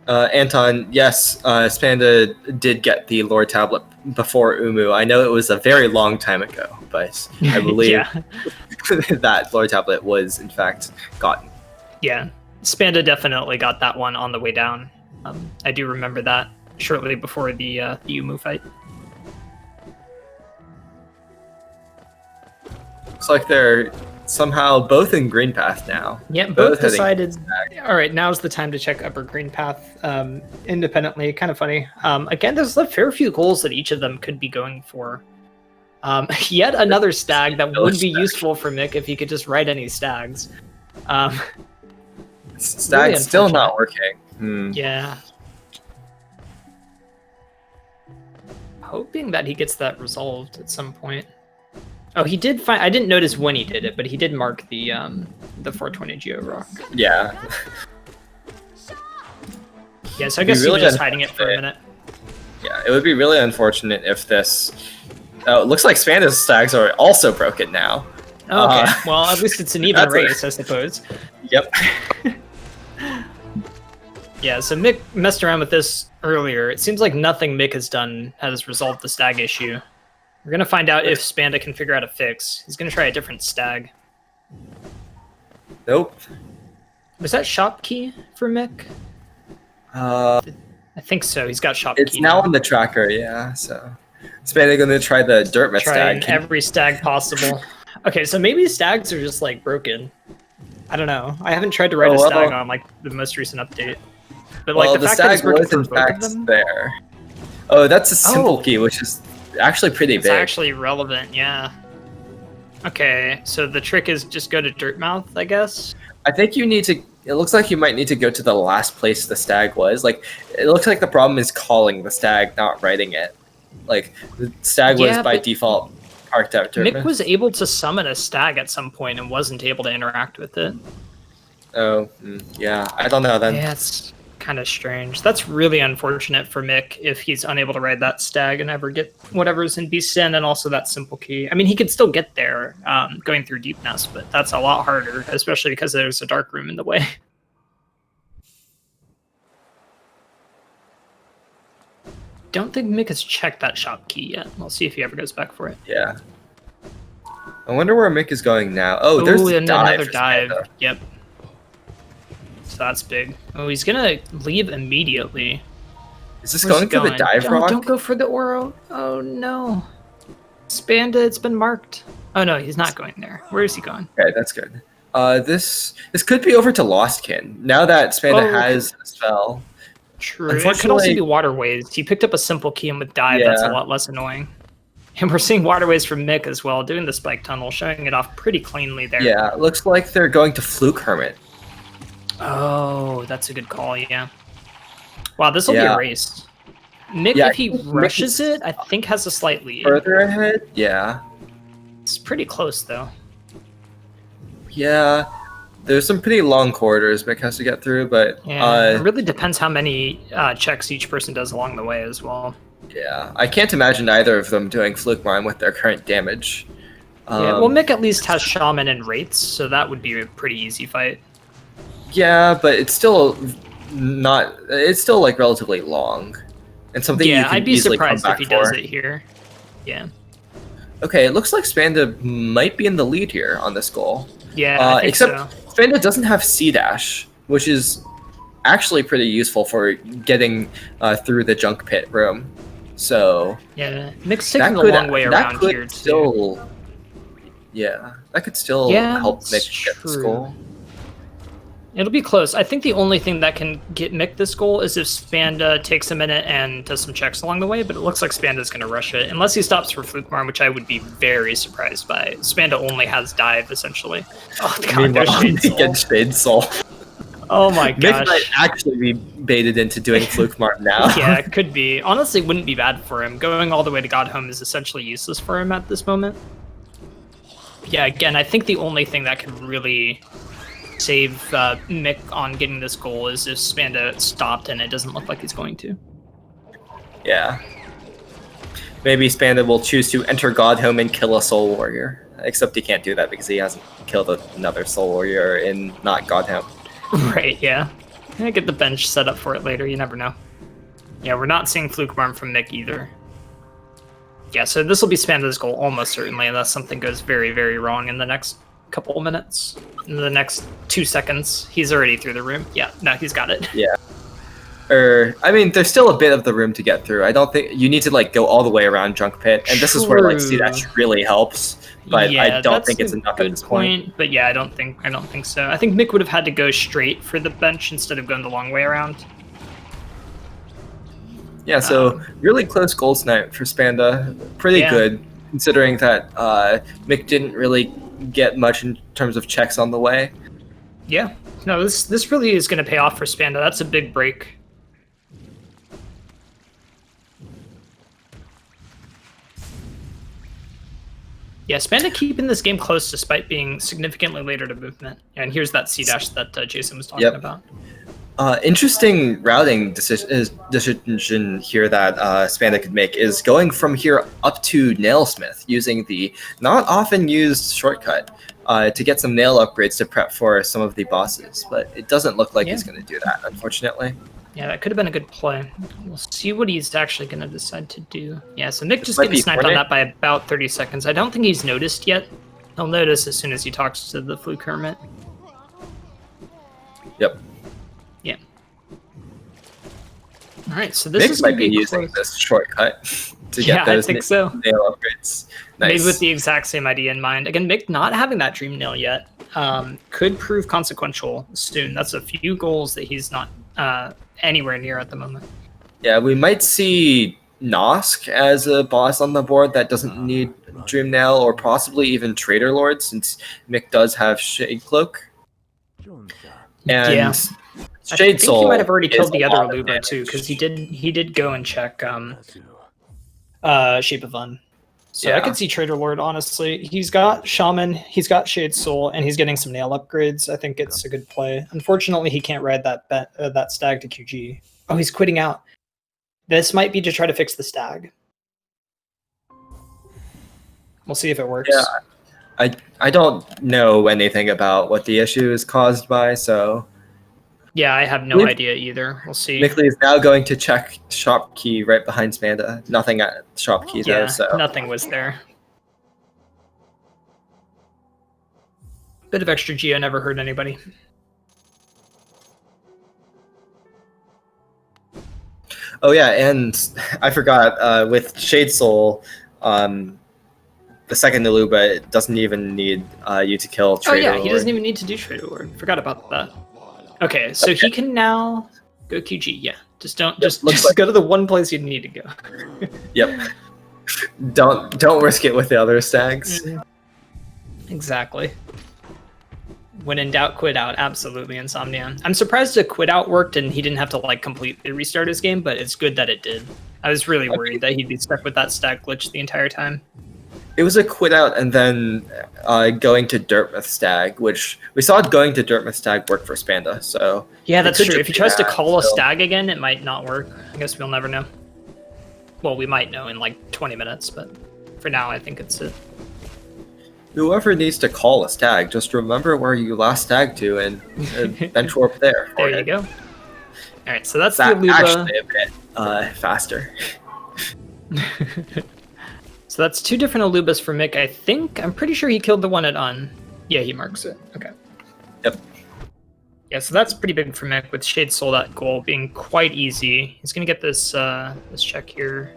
Anton, yes, Spanda did get the lore tablet before Umu. I know it was a very long time ago, but I believe that lore tablet was, in fact, gotten. Yeah, Spanda definitely got that one on the way down. I do remember that shortly before the Umu fight. Looks like they're somehow both in green path now. Yeah, both decided. All right, now's the time to check upper green path independently. Kind of funny. Again, there's a fair few goals that each of them could be going for. Yet another stag that would be useful for Mick if he could just ride any stags. Stag's really still not working. Yeah. Hoping that he gets that resolved at some point. Oh, he did find. I didn't notice when he did it, but he did mark the 420 Geo Rock. Yeah. Yeah, so I guess he was just hiding it for a minute. Yeah, it would be really unfortunate if this. Oh, it looks like Spanda's stags are also broken now. Oh, okay. Well, at least it's an even race, I suppose. Yep. Yeah, so Mick messed around with this earlier. It seems like nothing Mick has done has resolved the stag issue. We're going to find out if Spanda can figure out a fix. He's going to try a different stag. Nope. Was that shop key for Mick? I think so. He's got shop key. It's now on the tracker, yeah, so... Spanda going to try the dirt myth stag. Trying every stag possible. Okay, so maybe stags are just, like, broken. I don't know. I haven't tried to write a stag on, like, the most recent update. But, like, the fact that it's broken for both of them... there. Oh, that's a simple key, which is actually pretty big. It's actually relevant, yeah. Okay, so the trick is just go to Dirtmouth, I guess? I think you need to... It looks like you might need to go to the last place the stag was. Like, it looks like the problem is calling the stag, not writing it. Like, the stag was by default parked out. Mick was able to summon a stag at some point and wasn't able to interact with it. Oh, yeah. I don't know then. Yeah, it's kind of strange. That's really unfortunate for Mick if he's unable to ride that stag and ever get whatever's in Beast Sin and also that simple key. I mean, he could still get there going through Deepness, but that's a lot harder, especially because there's a dark room in the way. Don't think Mick has checked that shop key yet. We'll see if he ever goes back for it. Yeah. I wonder where Mick is going now. Oh, there's another dive. Yep. So that's big. Oh, he's gonna leave immediately. Is this going for the dive rock? Don't go for the Oro. Oh no. Spanda, it's been marked. Oh no, he's not going there. Where is he going? Okay, that's good. This could be over to Lostkin. Now that Spanda has a spell. True. It could also be waterways. He picked up a simple key and with dive, that's a lot less annoying. And we're seeing waterways from Mick as well, doing the spike tunnel, showing it off pretty cleanly there. Yeah, it looks like they're going to Fluke Hermit. Oh, that's a good call, yeah. Wow, this will be a race. Mick, if he rushes it, I think has a slight lead. Further ahead? Yeah. It's pretty close, though. Yeah. There's some pretty long corridors Mick has to get through, but... it really depends how many checks each person does along the way as well. Yeah, I can't imagine either of them doing Fluke Mine with their current damage. Yeah, well, Mick at least has Shaman and Wraiths, so that would be a pretty easy fight. Yeah, but it's still not... It's still, like, relatively long. And something you can I'd be easily surprised come back if he does it here. Yeah. Okay, it looks like Spanda might be in the lead here on this goal. Yeah, I think except Spanda doesn't have C-Dash, which is actually pretty useful for getting through the junk pit room. So yeah, Mick's taking a long way around here too. Yeah, that could still help Mick get this goal. It'll be close. I think the only thing that can get Mick this goal is if Spanda takes a minute and does some checks along the way, but it looks like Spanda's going to rush it, unless he stops for Fluke Marm, which I would be very surprised by. Spanda only has dive, essentially. Oh, God, there's Shade Soul. Oh my gosh. Mick might actually be baited into doing Fluke Marm now. Yeah, it could be. Honestly, it wouldn't be bad for him. Going all the way to Godhome is essentially useless for him at this moment. Yeah, again, I think the only thing that can really save Mick on getting this goal is if Spanda stopped, and it doesn't look like he's going to. Yeah. Maybe Spanda will choose to enter Godhome and kill a Soul Warrior. Except he can't do that because he hasn't killed another Soul Warrior in not Godhome. Right, yeah. Get the bench set up for it later, you never know. Yeah, we're not seeing Fluke Barn from Mick either. Yeah, so this will be Spanda's goal almost certainly, unless something goes very, very wrong in the next couple of minutes. In the next 2 seconds, he's already through the room. Yeah, no, he's got it. Yeah. I mean, there's still a bit of the room to get through. I don't think you need to like go all the way around Junk Pit, and this is where like C-Dash really helps. But yeah, I don't think it's enough at this point. But yeah, I don't think so. I think Mick would have had to go straight for the bench instead of going the long way around. Yeah, so really close goal snipe for Spanda. Pretty good, considering that Mick didn't really get much in terms of checks on the way. Yeah, no, this really is going to pay off for Spanda. That's a big break. Yeah, Spanda keeping this game close despite being significantly later to movement. And here's that C-dash that Jason was talking about. Interesting routing decision here that Spanda could make is going from here up to Nailsmith using the not often used shortcut to get some nail upgrades to prep for some of the bosses. But it doesn't look like he's going to do that, unfortunately. Yeah, that could have been a good play. We'll see what he's actually going to decide to do. Yeah, so Mick just getting sniped on that by about 30 seconds. I don't think he's noticed yet. He'll notice as soon as he talks to the Fluke Hermit. Yep. Yeah. All right, so this is might be using this shortcut to get those nail upgrades. Nice. Maybe with the exact same idea in mind. Again, Mick not having that Dream Nail yet could prove consequential soon. That's a few goals that he's not anywhere near at the moment. Yeah, we might see Nosk as a boss on the board that doesn't need Dream Nail, or possibly even Trader Lord, since Mick does have Shade Cloak. And Shade Soul. I think he might have already killed the other Aluba too, because he did go and check Shape of Un. So I could see Trader Lord, honestly. He's got Shaman, he's got Shade Soul, and he's getting some nail upgrades. I think it's a good play. Unfortunately, he can't ride that stag to QG. Oh, he's quitting out. This might be to try to fix the stag. We'll see if it works. Yeah, I don't know anything about what the issue is caused by, so... Yeah, I have no idea either. We'll see. Mickely is now going to check shop key right behind Spanda. Nothing at shop key though, so nothing was there. Bit of extra Geo never hurt anybody. Oh yeah, and I forgot with Shade Soul, the second Naluba, it doesn't even need you to kill Trader Lord. He doesn't even need to do Trader Lord. Forgot about that. Okay, so he can now go QG. Yeah, just go to the one place you need to go. Yep. Don't risk it with the other stags. Exactly. When in doubt, quit out. Absolutely, Insomnia. I'm surprised the quit out worked and he didn't have to like completely restart his game, but it's good that it did. I was really worried that he'd be stuck with that stag glitch the entire time. It was a quit out and then going to Dirtmouth Stag, which we saw going to Dirtmouth Stag work for Spanda. So yeah, that's true. If he tries to call a stag again, it might not work. I guess we'll never know. Well, we might know in like 20 minutes, but for now, I think it's it. Whoever needs to call a stag, just remember where you last stag to and bench warp there. There you go. All right, so that's the Aluba. Actually a bit faster. So that's two different Alubas for Mick. I'm pretty sure he killed the one at Un. Yeah, he marks it. Okay. Yep. Yeah, so that's pretty big for Mick with Shade Soul, that goal being quite easy. He's going to get this this check here.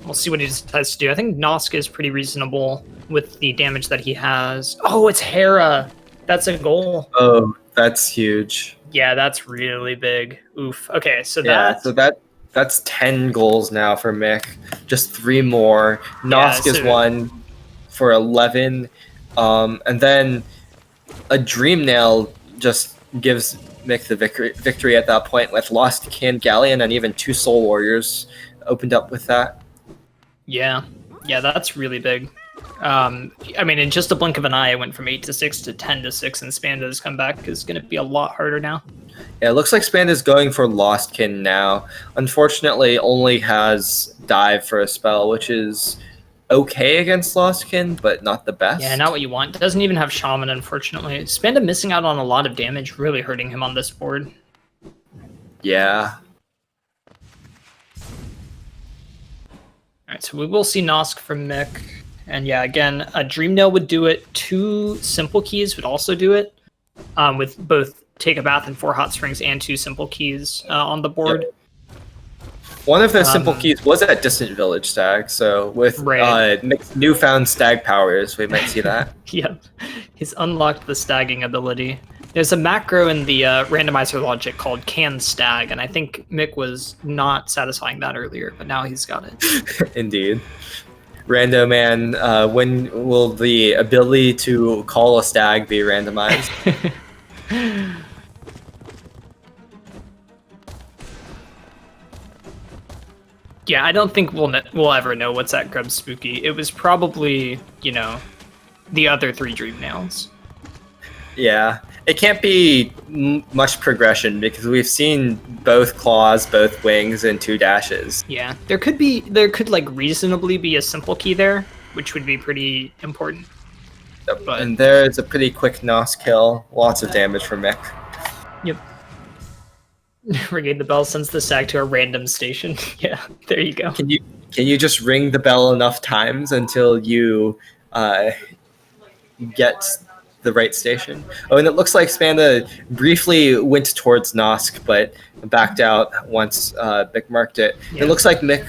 We'll see what he decides to do. I think Nosk is pretty reasonable with the damage that he has. Oh, it's Hera. That's a goal. Oh, that's huge. Yeah, that's really big. Oof. Okay, so that's 10 goals now for Mick. Just 3 more. Nosk is 1 for 11. And then a Dream Nail just gives Mick the victory at that point with Lost Can Galleon and even 2 Soul Warriors opened up with that. Yeah, that's really big. I mean, in just a blink of an eye, it went from 8 to 6 to 10 to 6, and Spanda's comeback is going to be a lot harder now. Yeah, it looks like Spanda's going for Lostkin now. Unfortunately, only has Dive for a spell, which is okay against Lostkin, but not the best. Yeah, not what you want. Doesn't even have Shaman, unfortunately. Spanda missing out on a lot of damage, really hurting him on this board. Yeah. Alright, so we will see Nosk from Mick. And yeah, again, a Dream Nail would do it. 2 Simple Keys would also do it. With both Take a Bath and 4 Hot Springs and 2 Simple Keys on the board. Yep. One of those Simple Keys was at Distant Village Stag, so with Mick's newfound Stag powers, we might see that. Yep, he's unlocked the stagging ability. There's a macro in the randomizer logic called Can Stag, and I think Mick was not satisfying that earlier, but now he's got it. Indeed. Rando Man, when will the ability to call a stag be randomized? Yeah, I don't think we'll ever know what's at Grub Spooky. It was probably, you know, the other 3 Dream Nails. Yeah, it can't be much progression because we've seen both claws, both wings, and 2 dashes. Yeah, there could like reasonably be a Simple Key there, which would be pretty important. But, and there's a pretty quick Nos kill, lots of damage for Mick. Yep. Ringing the bell sends the stag to a random station. Yeah, there you go. Can you just ring the bell enough times until you get the right station? Oh, and it looks like Spanda briefly went towards Nosk, but backed out once Mick marked it. Yeah. It looks like Mick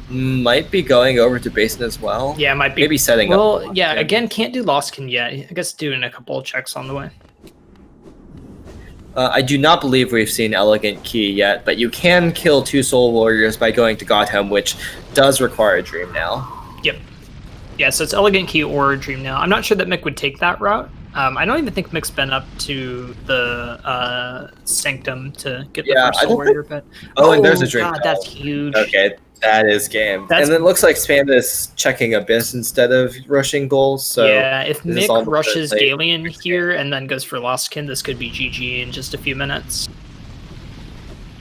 might be going over to Basin as well. Yeah, might be. Maybe setting up. Well, yeah, again, can't do Lostkin yet. I guess doing a couple of checks on the way. I do not believe we've seen Elegant Key yet, but you can kill 2 Soul Warriors by going to Godhelm, which does require a Dream Nail. Yep. Yeah, so it's Elegant Key or Dream Nail. I'm not sure that Mick would take that route. I don't even think Mick's been up to the Sanctum to get the first Soul Warrior pet. Oh, and there's a Dream Nail. That's huge. Okay, that is game. And it looks like Spanda's checking Abyss instead of rushing goals. So yeah, if Mick rushes Galleon here and then goes for Lostkin, this could be GG in just a few minutes.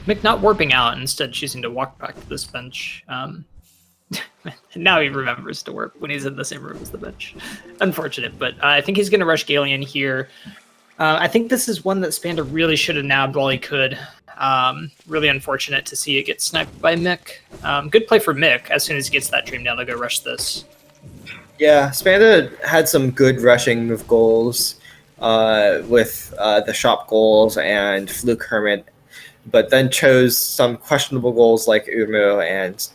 Mick not warping out, instead choosing to walk back to this bench. Now he remembers to warp when he's in the same room as the bench. Unfortunate, but I think he's going to rush Galleon here. I think this is one that Spanda really should have nabbed while he could. Really unfortunate to see it get sniped by Mick. Good play for Mick. As soon as he gets that Dream Nail, to go rush this. Yeah, Spanda had some good rushing move goals with the shop goals and Fluke Hermit, but then chose some questionable goals like Umu and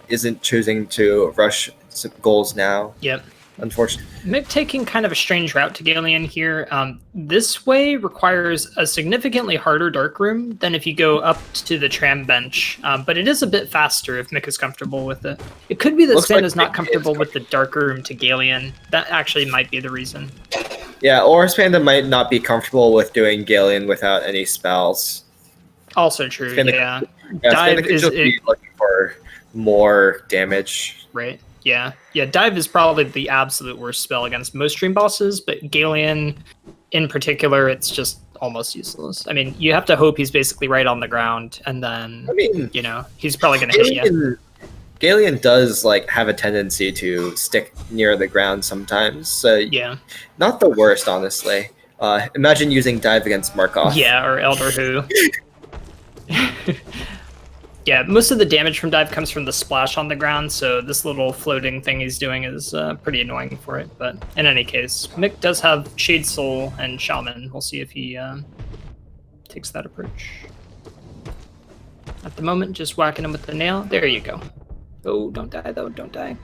isn't choosing to rush some goals now. Yep. Unfortunately. Mick taking kind of a strange route to Galleon here. This way requires a significantly harder Dark Room than if you go up to the tram bench, but it is a bit faster if Mick is comfortable with it. It could be that Spanda's not comfortable with the Dark Room to Galleon. That actually might be the reason. Yeah, or Spanda might not be comfortable with doing Galleon without any spells. Also true, yeah. Dive Spanda could just be looking for more damage. Right. Yeah. Dive is probably the absolute worst spell against most Dream Bosses, but Galleon in particular, it's just almost useless. I mean, you have to hope he's basically right on the ground, and then, you know, he's probably going to hit you. Galleon does, like, have a tendency to stick near the ground sometimes, so yeah. Not the worst, honestly. Imagine using Dive against Markov. Yeah, or Elder Who. Yeah, most of the damage from Dive comes from the splash on the ground, so this little floating thing he's doing is pretty annoying for it. But in any case, Mick does have Shade Soul and Shaman. We'll see if he takes that approach. At the moment, just whacking him with the nail. There you go. Oh, don't die, though. Don't die.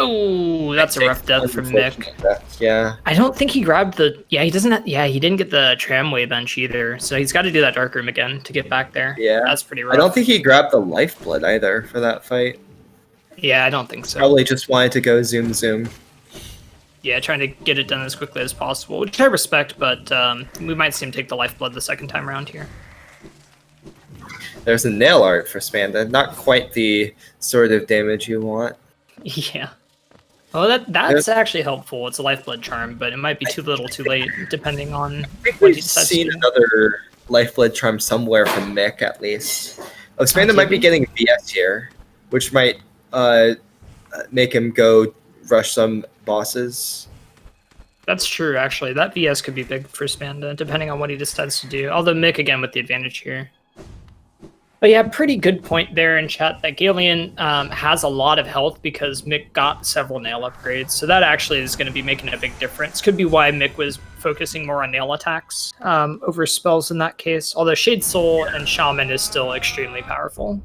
Oh, that's a rough death from Mick. Yeah. I don't think he grabbed the... Yeah, he doesn't... he didn't get the tramway bench either, so he's got to do that Dark Room again to get back there. Yeah. That's pretty rough. I don't think he grabbed the Lifeblood either for that fight. Yeah, I don't think so. Probably just wanted to go zoom. Yeah, trying to get it done as quickly as possible, which I respect, but we might see him take the Lifeblood the second time around here. There's a nail art for Spanda. Not quite the sort of damage you want. Yeah. Oh, that's actually helpful. It's a lifeblood charm, but it might be too little, too late, depending on I think what he we've decides seen to do. another lifeblood charm somewhere from Mick, at least. Expanda might be TB? getting VS here, which might uh, make him go rush some bosses. That's true, actually. That VS could be big for Spanda, depending on what he decides to do. Although Mick, again, with the advantage here. But yeah, pretty good point there in chat that Galeon has a lot of health because Mick got several nail upgrades. So that actually is going to be making a big difference. Could be why Mick was focusing more on nail attacks over spells in that case. Although Shade Soul and Shaman is still extremely powerful.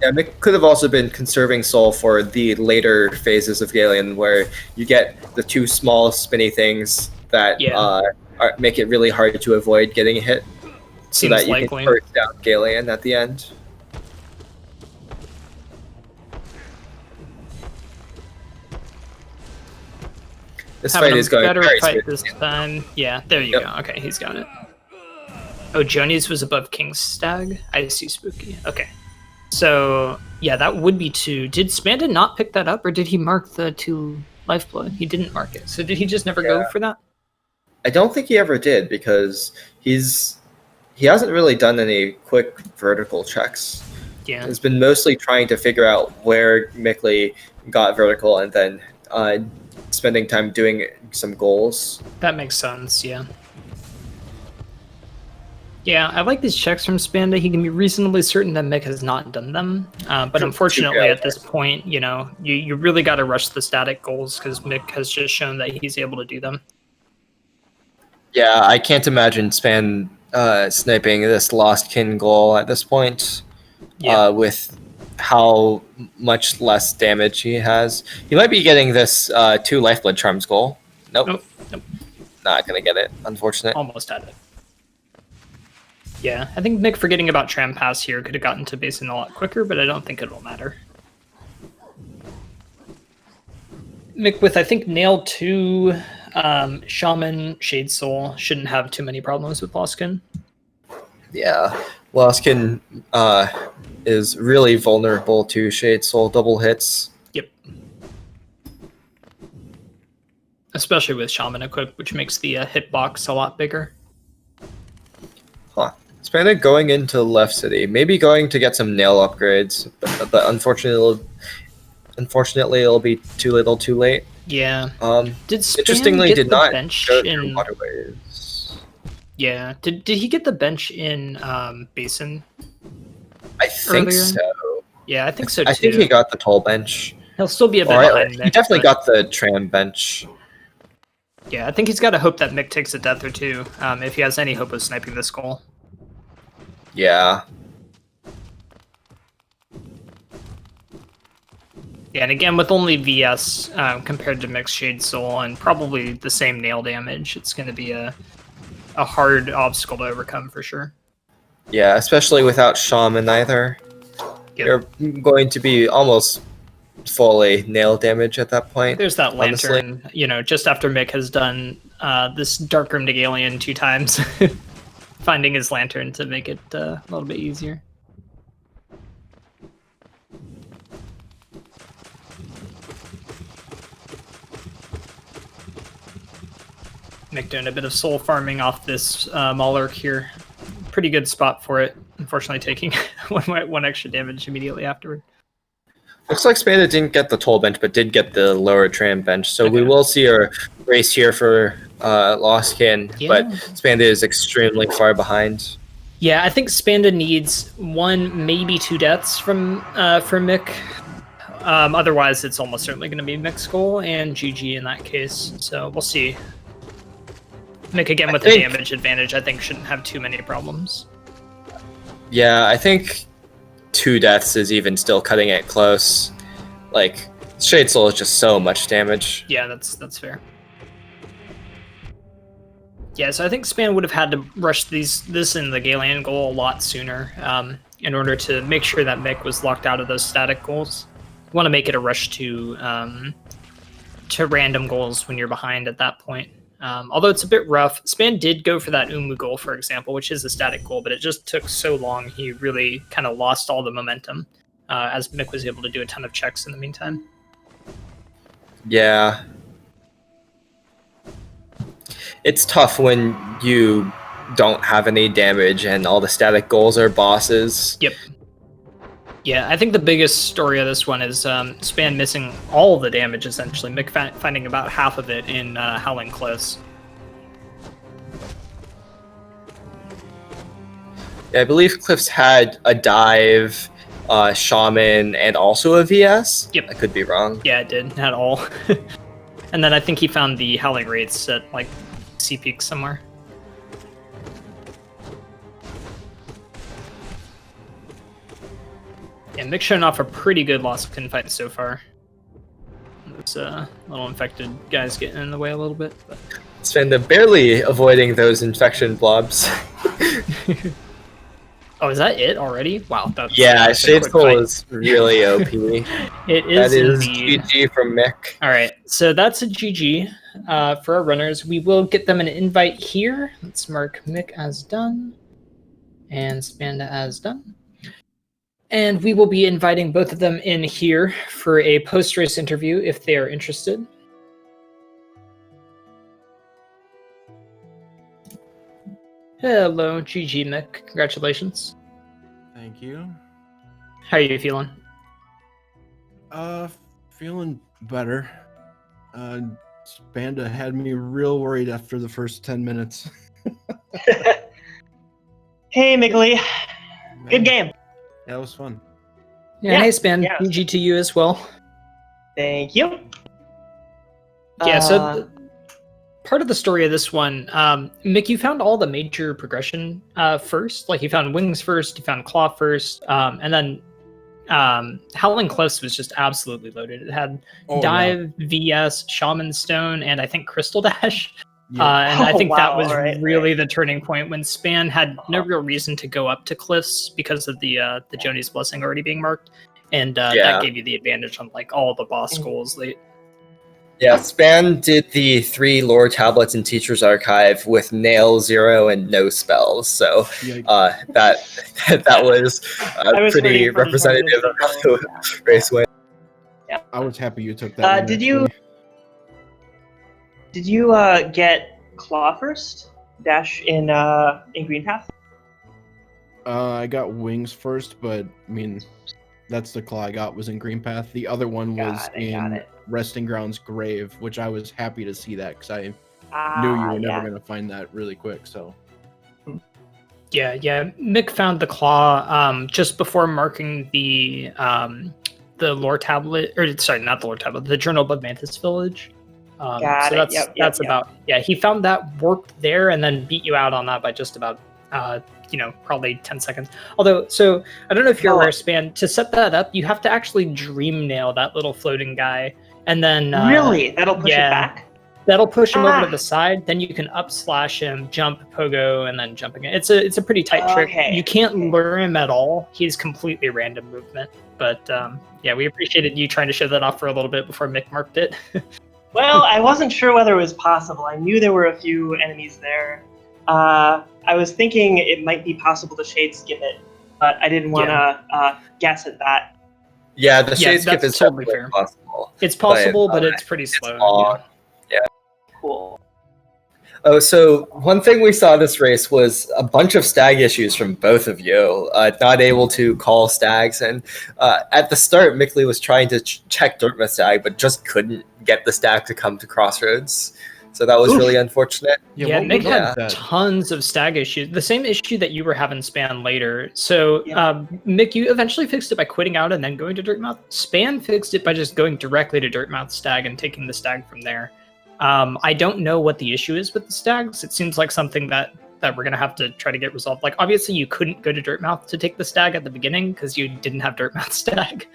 Yeah, Mick could have also been conserving soul for the later phases of Galeon, where you get the two small spinny things that make it really hard to avoid getting hit. So Seems that you likely. can burst down Galeon at the end. This fight is going better very fight smoothly. this time. Yeah, there you go. Okay, he's got it. Oh, Joni's was above King's Stag? I see, Spooky. Okay. So, yeah, that would be 2. Did Spanda not pick that up, or did he mark the 2 lifeblood? He didn't mark it. So did he just never go for that? I don't think he ever did, because he hasn't really done any quick vertical checks. Yeah. He's been mostly trying to figure out where Mickely got vertical and then spending time doing some goals. That makes sense, yeah. Yeah, I like these checks from Spanda. He can be reasonably certain that Mick has not done them. But unfortunately, at this point, you really got to rush the static goals because Mick has just shown that he's able to do them. Yeah, I can't imagine Span sniping this Lost Kin goal at this point with how much less damage he has. He might be getting this 2 Lifeblood Charms goal. Nope. Not going to get it, unfortunate. Almost had it. Yeah, I think Mick forgetting about Tram Pass here could have gotten to Basin a lot quicker, but I don't think it'll matter. Mick with, I think, Nail 2, Shaman, Shade Soul shouldn't have too many problems with Lostkin. Yeah, Lostkin is really vulnerable to Shade Soul double hits. Yep. Especially with Shaman equipped, which makes the hitbox a lot bigger. Huh. Spanda going into Left City, maybe going to get some nail upgrades, but unfortunately it'll be too little, too late. Yeah. Did Span interestingly get did the not bench go in through waterways. Yeah. Did he get the bench in Basin? I think earlier? so. Yeah, I think so too. I think he got the toll bench. He'll still be a bit behind Mick. He definitely got the tram bench. Yeah, I think he's got to hope that Mick takes a death or two if he has any hope of sniping this goal. Yeah. Yeah, and again, with only VS compared to Mick's Shade Soul and probably the same nail damage, it's going to be a hard obstacle to overcome for sure. Yeah, especially without Shaman either. Yep. You're going to be almost fully nail damage at that point. There's that lantern, just after Mick has done this Dark Room to Galeon 2 times, finding his lantern to make it a little bit easier. Mick doing a bit of soul farming off this Malark here. Pretty good spot for it. Unfortunately, taking one extra damage immediately afterward. Looks like Spanda didn't get the toll bench, but did get the lower tram bench. So we will see a race here for Lost Kin, but Spanda is extremely far behind. Yeah, I think Spanda needs 1, maybe 2 deaths from Mick. Otherwise, it's almost certainly going to be Mick's goal and GG in that case. So we'll see. Mick, again, with the damage advantage, I think shouldn't have too many problems. Yeah, I think 2 deaths is even still cutting it close. Like, Shade Soul is just so much damage. Yeah, that's fair. Yeah, so I think Span would have had to rush this in the Galeon goal a lot sooner in order to make sure that Mick was locked out of those static goals. You want to make it a rush to random goals when you're behind at that point. Although it's a bit rough, Span did go for that Umu goal, for example, which is a static goal, but it just took so long, he really kind of lost all the momentum as Mick was able to do a ton of checks in the meantime. Yeah. It's tough when you don't have any damage and all the static goals are bosses. Yep. Yeah, I think the biggest story of this one is Span missing all the damage, essentially. Mick finding about half of it in Howling Cliffs. Yeah, I believe Cliffs had a dive, shaman, and also a VS. Yep. I could be wrong. Yeah, it did. Had all. And then I think he found the Howling Wraiths at, like, Sea Peak somewhere. Yeah, Mick's showing off a pretty good loss of fight so far. Those little infected guys getting in the way a little bit. But... Spanda barely avoiding those infection blobs. Oh, is that it already? Wow, that's Shade Soul is really OP. It is. That is indeed. GG from Mick. All right, so that's a GG for our runners. We will get them an invite here. Let's mark Mick as done and Spanda as done. And we will be inviting both of them in here for a post-race interview if they are interested. Hello, GG Mick. Congratulations. Thank you. How are you feeling? Feeling better. Spanda had me real worried after the first 10 minutes. Hey, Mickely. Good game. That was fun. Yeah, hey Span. yeah. GG to you as well. Thank you. Yeah, so part of the story of this one, Mick, you found all the major progression first. Like, you found Wings first, you found Claw first, and then Howling Cliffs was just absolutely loaded. It had Dive, VS, Shaman Stone, and I think Crystal Dash. Yeah. And I think that was right. the turning point when Span had no real reason to go up to Cliffs because of the Joni's Blessing already being marked. And that gave you the advantage on, like, all the boss goals late. Yeah, Span did the 3 lore tablets in Teacher's Archive with Nail, 0, and no spells. So that was pretty representative of the race win. Yeah. I was happy you took that. Did you get Claw first? Dash in Green Path? I got Wings first, but I mean, that's the Claw I got was in Green Path. The other one was in Resting Grounds Grave, which I was happy to see that because I knew you were never going to find that really quick. So yeah, Mick found the Claw just before marking the lore tablet, or sorry, not the lore tablet, the Journal Above Mantis Village. That's about he found that, worked there, and then beat you out on that by just about probably 10 seconds. Although, so I don't know if you're aware, Span, to set that up, you have to actually dream nail that little floating guy, and then really, that'll push it back. That'll push him over to the side. Then you can up slash him, jump, pogo, and then jump again. It's a pretty tight trick. You can't lure him at all. He's completely random movement. But we appreciated you trying to show that off for a little bit before Mick marked it. Well, I wasn't sure whether it was possible. I knew there were a few enemies there. I was thinking it might be possible to shade skip it, but I didn't want to guess at that. Yeah, the shade skip is totally fair. Possible. It's possible, but it's pretty slow. Yeah. Cool. Oh, so one thing we saw this race was a bunch of stag issues from both of you, not able to call stags. And at the start, Mickely was trying to check Dartmouth stag, but just couldn't get the stag to come to Crossroads. So that was really unfortunate. Yeah, Mick had tons of stag issues. The same issue that you were having Span later. So, Mick, you eventually fixed it by quitting out and then going to Dirtmouth. Span fixed it by just going directly to Dirtmouth stag and taking the stag from there. I don't know what the issue is with the stags. It seems like something that we're going to have to try to get resolved. Like, obviously, you couldn't go to Dirtmouth to take the stag at the beginning because you didn't have Dirtmouth stag.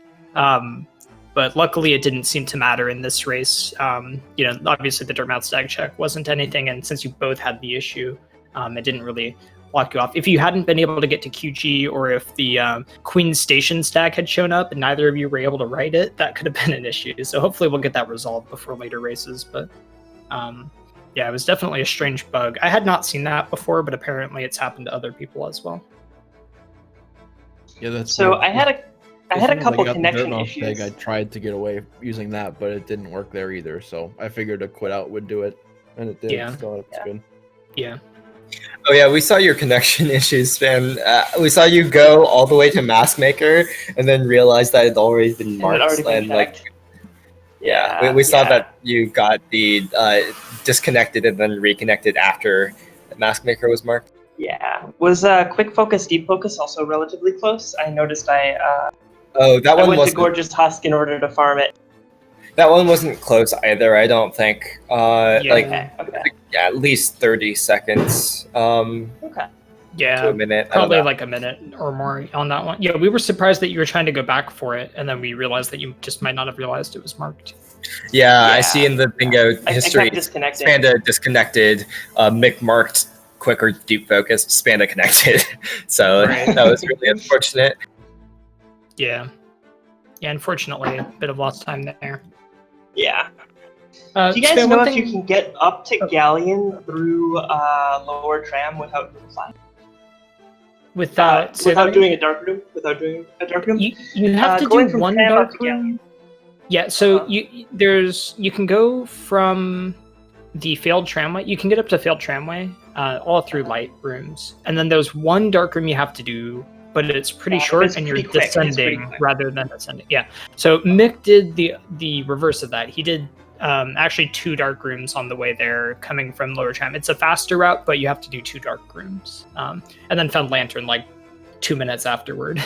But luckily, it didn't seem to matter in this race. Obviously, the Dirtmouth stag check wasn't anything, and since you both had the issue, it didn't really lock you off. If you hadn't been able to get to QG, or if the Queen Station stag had shown up and neither of you were able to write it, that could have been an issue. So hopefully we'll get that resolved before later races. But it was definitely a strange bug. I had not seen that before, but apparently it's happened to other people as well. Yeah, that's so weird. I I as had a soon as couple got the connection Dirtmouth issues. Tag, I tried to get away using that, but it didn't work there either. So I figured a quit out would do it, and it did. Yeah. So it's good. Yeah. Oh yeah, we saw your connection issues, Spam. We saw you go all the way to Mask Maker and then realize that it had already been It marked. had already been And like, checked. we saw that you got the disconnected and then reconnected after Mask Maker was marked. Yeah. Was Quick Focus, Deep Focus also relatively close? I noticed I That I one went to wasn't. Gorgeous Husk in order to farm it. That one wasn't close either. I don't think. Like Okay. yeah, at least 30 seconds. Okay. To a minute. Probably like a minute or more on that one. Yeah, we were surprised that you were trying to go back for it, and then we realized that you just might not have realized it was marked. Yeah, I Yeah. see in the bingo I history. kept disconnecting. Spanda disconnected. Mick marked quick or deep focus. Spanda connected. So Right. that was really unfortunate. Yeah. Yeah, unfortunately, a bit of lost time there. Yeah. Do you guys Span, know one if you thing- can get up to Galleon through Lower Tram without doing flying? without doing a dark room? Without doing a dark room? you have to going do from one Tram up dark to Galleon. room. Yeah, so Uh-huh. you can go from the failed tramway. You can get up to failed tramway, all through light rooms, and then there's one dark room you have to do, but it's pretty Yeah, short, it's and pretty you're quick. It's pretty descending quick. rather than ascending. Yeah. So Mick did the reverse of that. He did actually 2 dark rooms on the way there, coming from lower tram. It's a faster route, but you have to do 2 dark rooms, and then found lantern like 2 minutes afterward.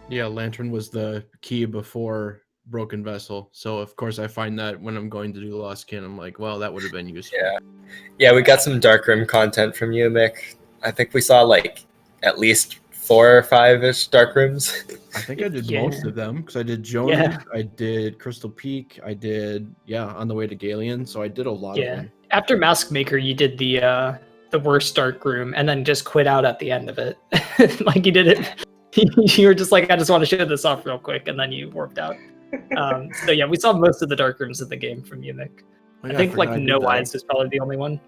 Yeah, Lantern was the key before Broken Vessel. So of course I find that when I'm going to do Lost Kin, I'm like, well, that would have been useful. Yeah, we got some darkroom content from you, Mick. I think we saw like at least 4 or 5-ish darkrooms. I think I did Yeah. most of them because I did Jonas, Yeah. I did Crystal Peak, I did on the way to Galleon. So I did a lot of Yeah. them. After Mask Maker, you did the worst dark room, and then just quit out at the end of it. Like you did it. You were just like, I just want to show this off real quick, and then you warped out. So yeah, we saw most of the dark rooms in the game from you, Mick. Oh, I yeah, think forgot like did No that. Eyes is probably the only one.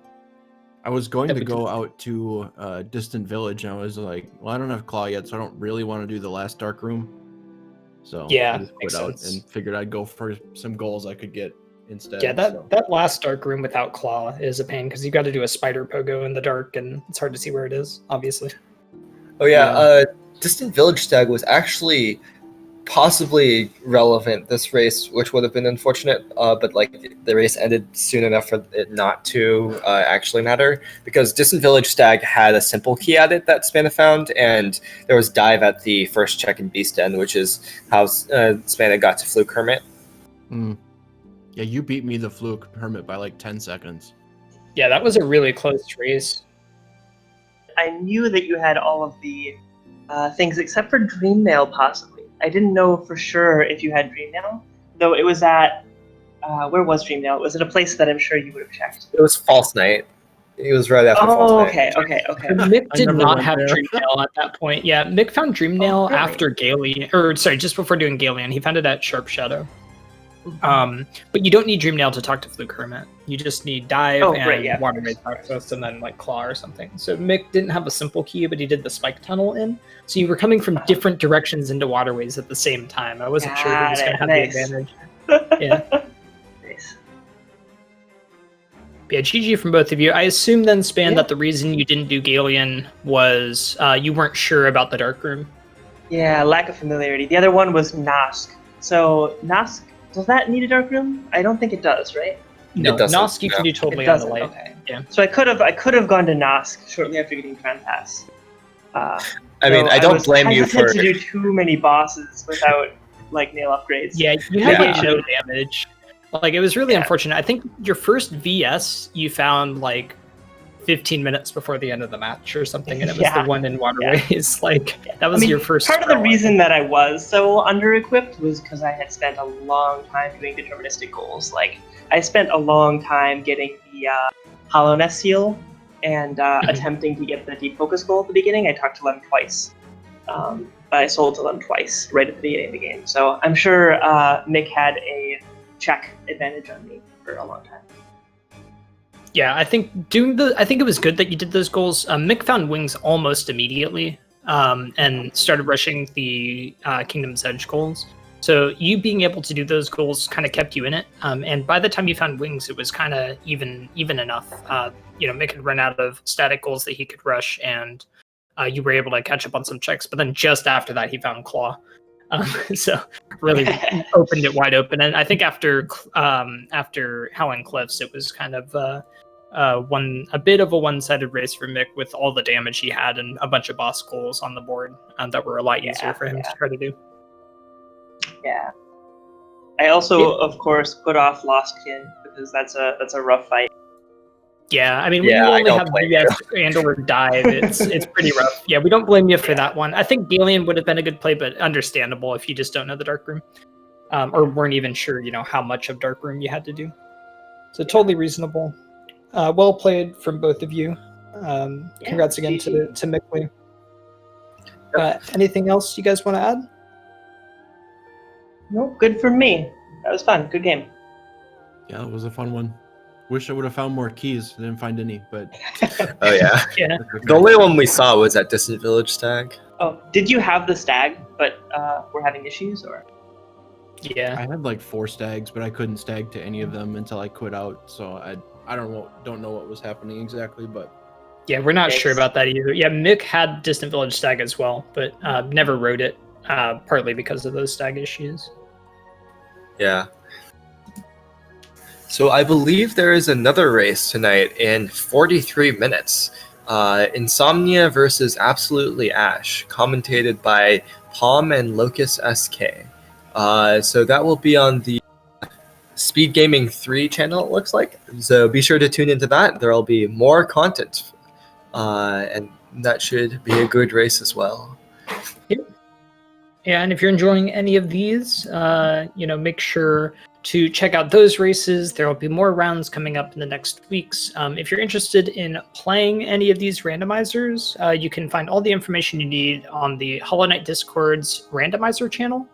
I was going Yeah, to but go out to Distant Village, and I was like, well, I don't have Claw yet, so I don't really want to do the last dark room. So Yeah, I just quit makes out sense. and figured I'd go for some goals I could get instead. Yeah, so. that last dark room without Claw is a pain because you got to do a spider pogo in the dark, and it's hard to see where it is, obviously. Oh yeah, Distant Village Stag was actually possibly relevant this race, which would have been unfortunate, but like the race ended soon enough for it not to actually matter, because Distant Village Stag had a simple key at it that Spana found, and there was dive at the first check in Beast End, which is how Spana got to Fluke Hermit. Yeah, you beat me the Fluke Hermit by like 10 seconds. Yeah, that was a really close race. I knew that you had all of the things except for Dreamnail, possibly. I didn't know for sure if you had Dreamnail, though it was at where was Dreamnail? Was it a place that I'm sure you would have checked? It was False Night. It was right after False Night. Okay. Mick I did never not went have there. Dreamnail at that point. Yeah, Mick found Dreamnail really? after Galleon, or sorry, just before doing Galleon. He found it at Sharp Shadow. But you don't need Dreamnail to talk to Fluke Hermit. You just need Dive and Water Raid Access, and then like Claw or something. So Mick didn't have a simple key, but he did the Spike Tunnel in. So you were coming from different directions into waterways at the same time. I wasn't sure who was going to have the advantage. Yeah. Nice. Yeah, GG from both of you. I assume then, Span, that the reason you didn't do Galleon was you weren't sure about the Dark Room. Yeah, lack of familiarity. The other one was Nosk. So Nosk, does that need a dark room? I don't think it does, right? No, It doesn't, Nosk you can no. do totally It on the doesn't. light. Okay. Yeah. So I could have gone to Nosk shortly after getting Tran Pass. I mean, I don't was blame you hesitant for. to do too many bosses without like nail upgrades. Yeah, you had Yeah. like no damage. Like it was really Yeah. unfortunate. I think your first VS you found like 15 minutes before the end of the match or something, and it was Yeah. the one in Waterways. Like that was your first. Part of the throw. reason that I was so under-equipped was because I had spent a long time doing deterministic goals. Like I spent a long time getting the Hollowness seal and attempting to get the deep focus goal at the beginning. I talked to Lem twice, but I sold to Lem twice right at the beginning of the game. So I'm sure Mick had a check advantage on me for a long time. Yeah, I think it was good that you did those goals. Mick found wings almost immediately, and started rushing the Kingdom's Edge goals. So you being able to do those goals kind of kept you in it. And by the time you found wings, it was kind of even enough. Mick had run out of static goals that he could rush, and you were able to catch up on some checks. But then just after that, he found claw. So really opened it wide open. And I think after Howling Cliffs, it was kind of a bit of a one-sided race for Mick with all the damage he had and a bunch of boss goals on the board that were a lot easier for him to try to do. Yeah. I also, of course, put off Lost Kin because that's a rough fight. Yeah, I mean, when you only have BS and or dive, it's pretty rough. Yeah, we don't blame you for that one. I think Galleon would have been a good play, but understandable if you just don't know the Dark Room, or weren't even sure, how much of Dark Room you had to do. So totally reasonable. Well played from both of you. Congrats again to Mickely. Anything else you guys want to add? Nope, good for me. That was fun. Good game. Yeah, it was a fun one. Wish I would have found more keys. Didn't find any, but Oh yeah. Yeah. The only one we saw was that Distant Village stag. Oh, did you have the stag, but we're having issues, or? Yeah. I had like 4 stags, but I couldn't stag to any of them until I quit out. So I don't know what was happening exactly, but Yeah, we're not sure about that either. Yeah, Mick had Distant Village stag as well, but never rode it, partly because of those stag issues. Yeah. So I believe there is another race tonight in 43 minutes. Insomnia versus Absolutely Ash, commentated by Palm and Locus SK. So that will be on the Speed Gaming 3 channel, it looks like. So be sure to tune into that. There will be more content. And that should be a good race as well. Yep. Yeah, and if you're enjoying any of these, make sure to check out those races. There will be more rounds coming up in the next weeks. If you're interested in playing any of these randomizers, you can find all the information you need on the Hollow Knight Discord's randomizer channel.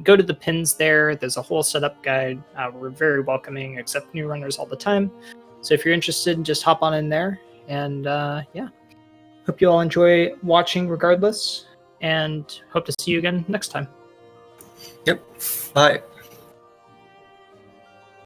Go to the pins there. There's a whole setup guide. We're very welcoming, accept new runners all the time. So if you're interested, just hop on in there. And hope you all enjoy watching regardless. And hope to see you again next time. Yep. Bye.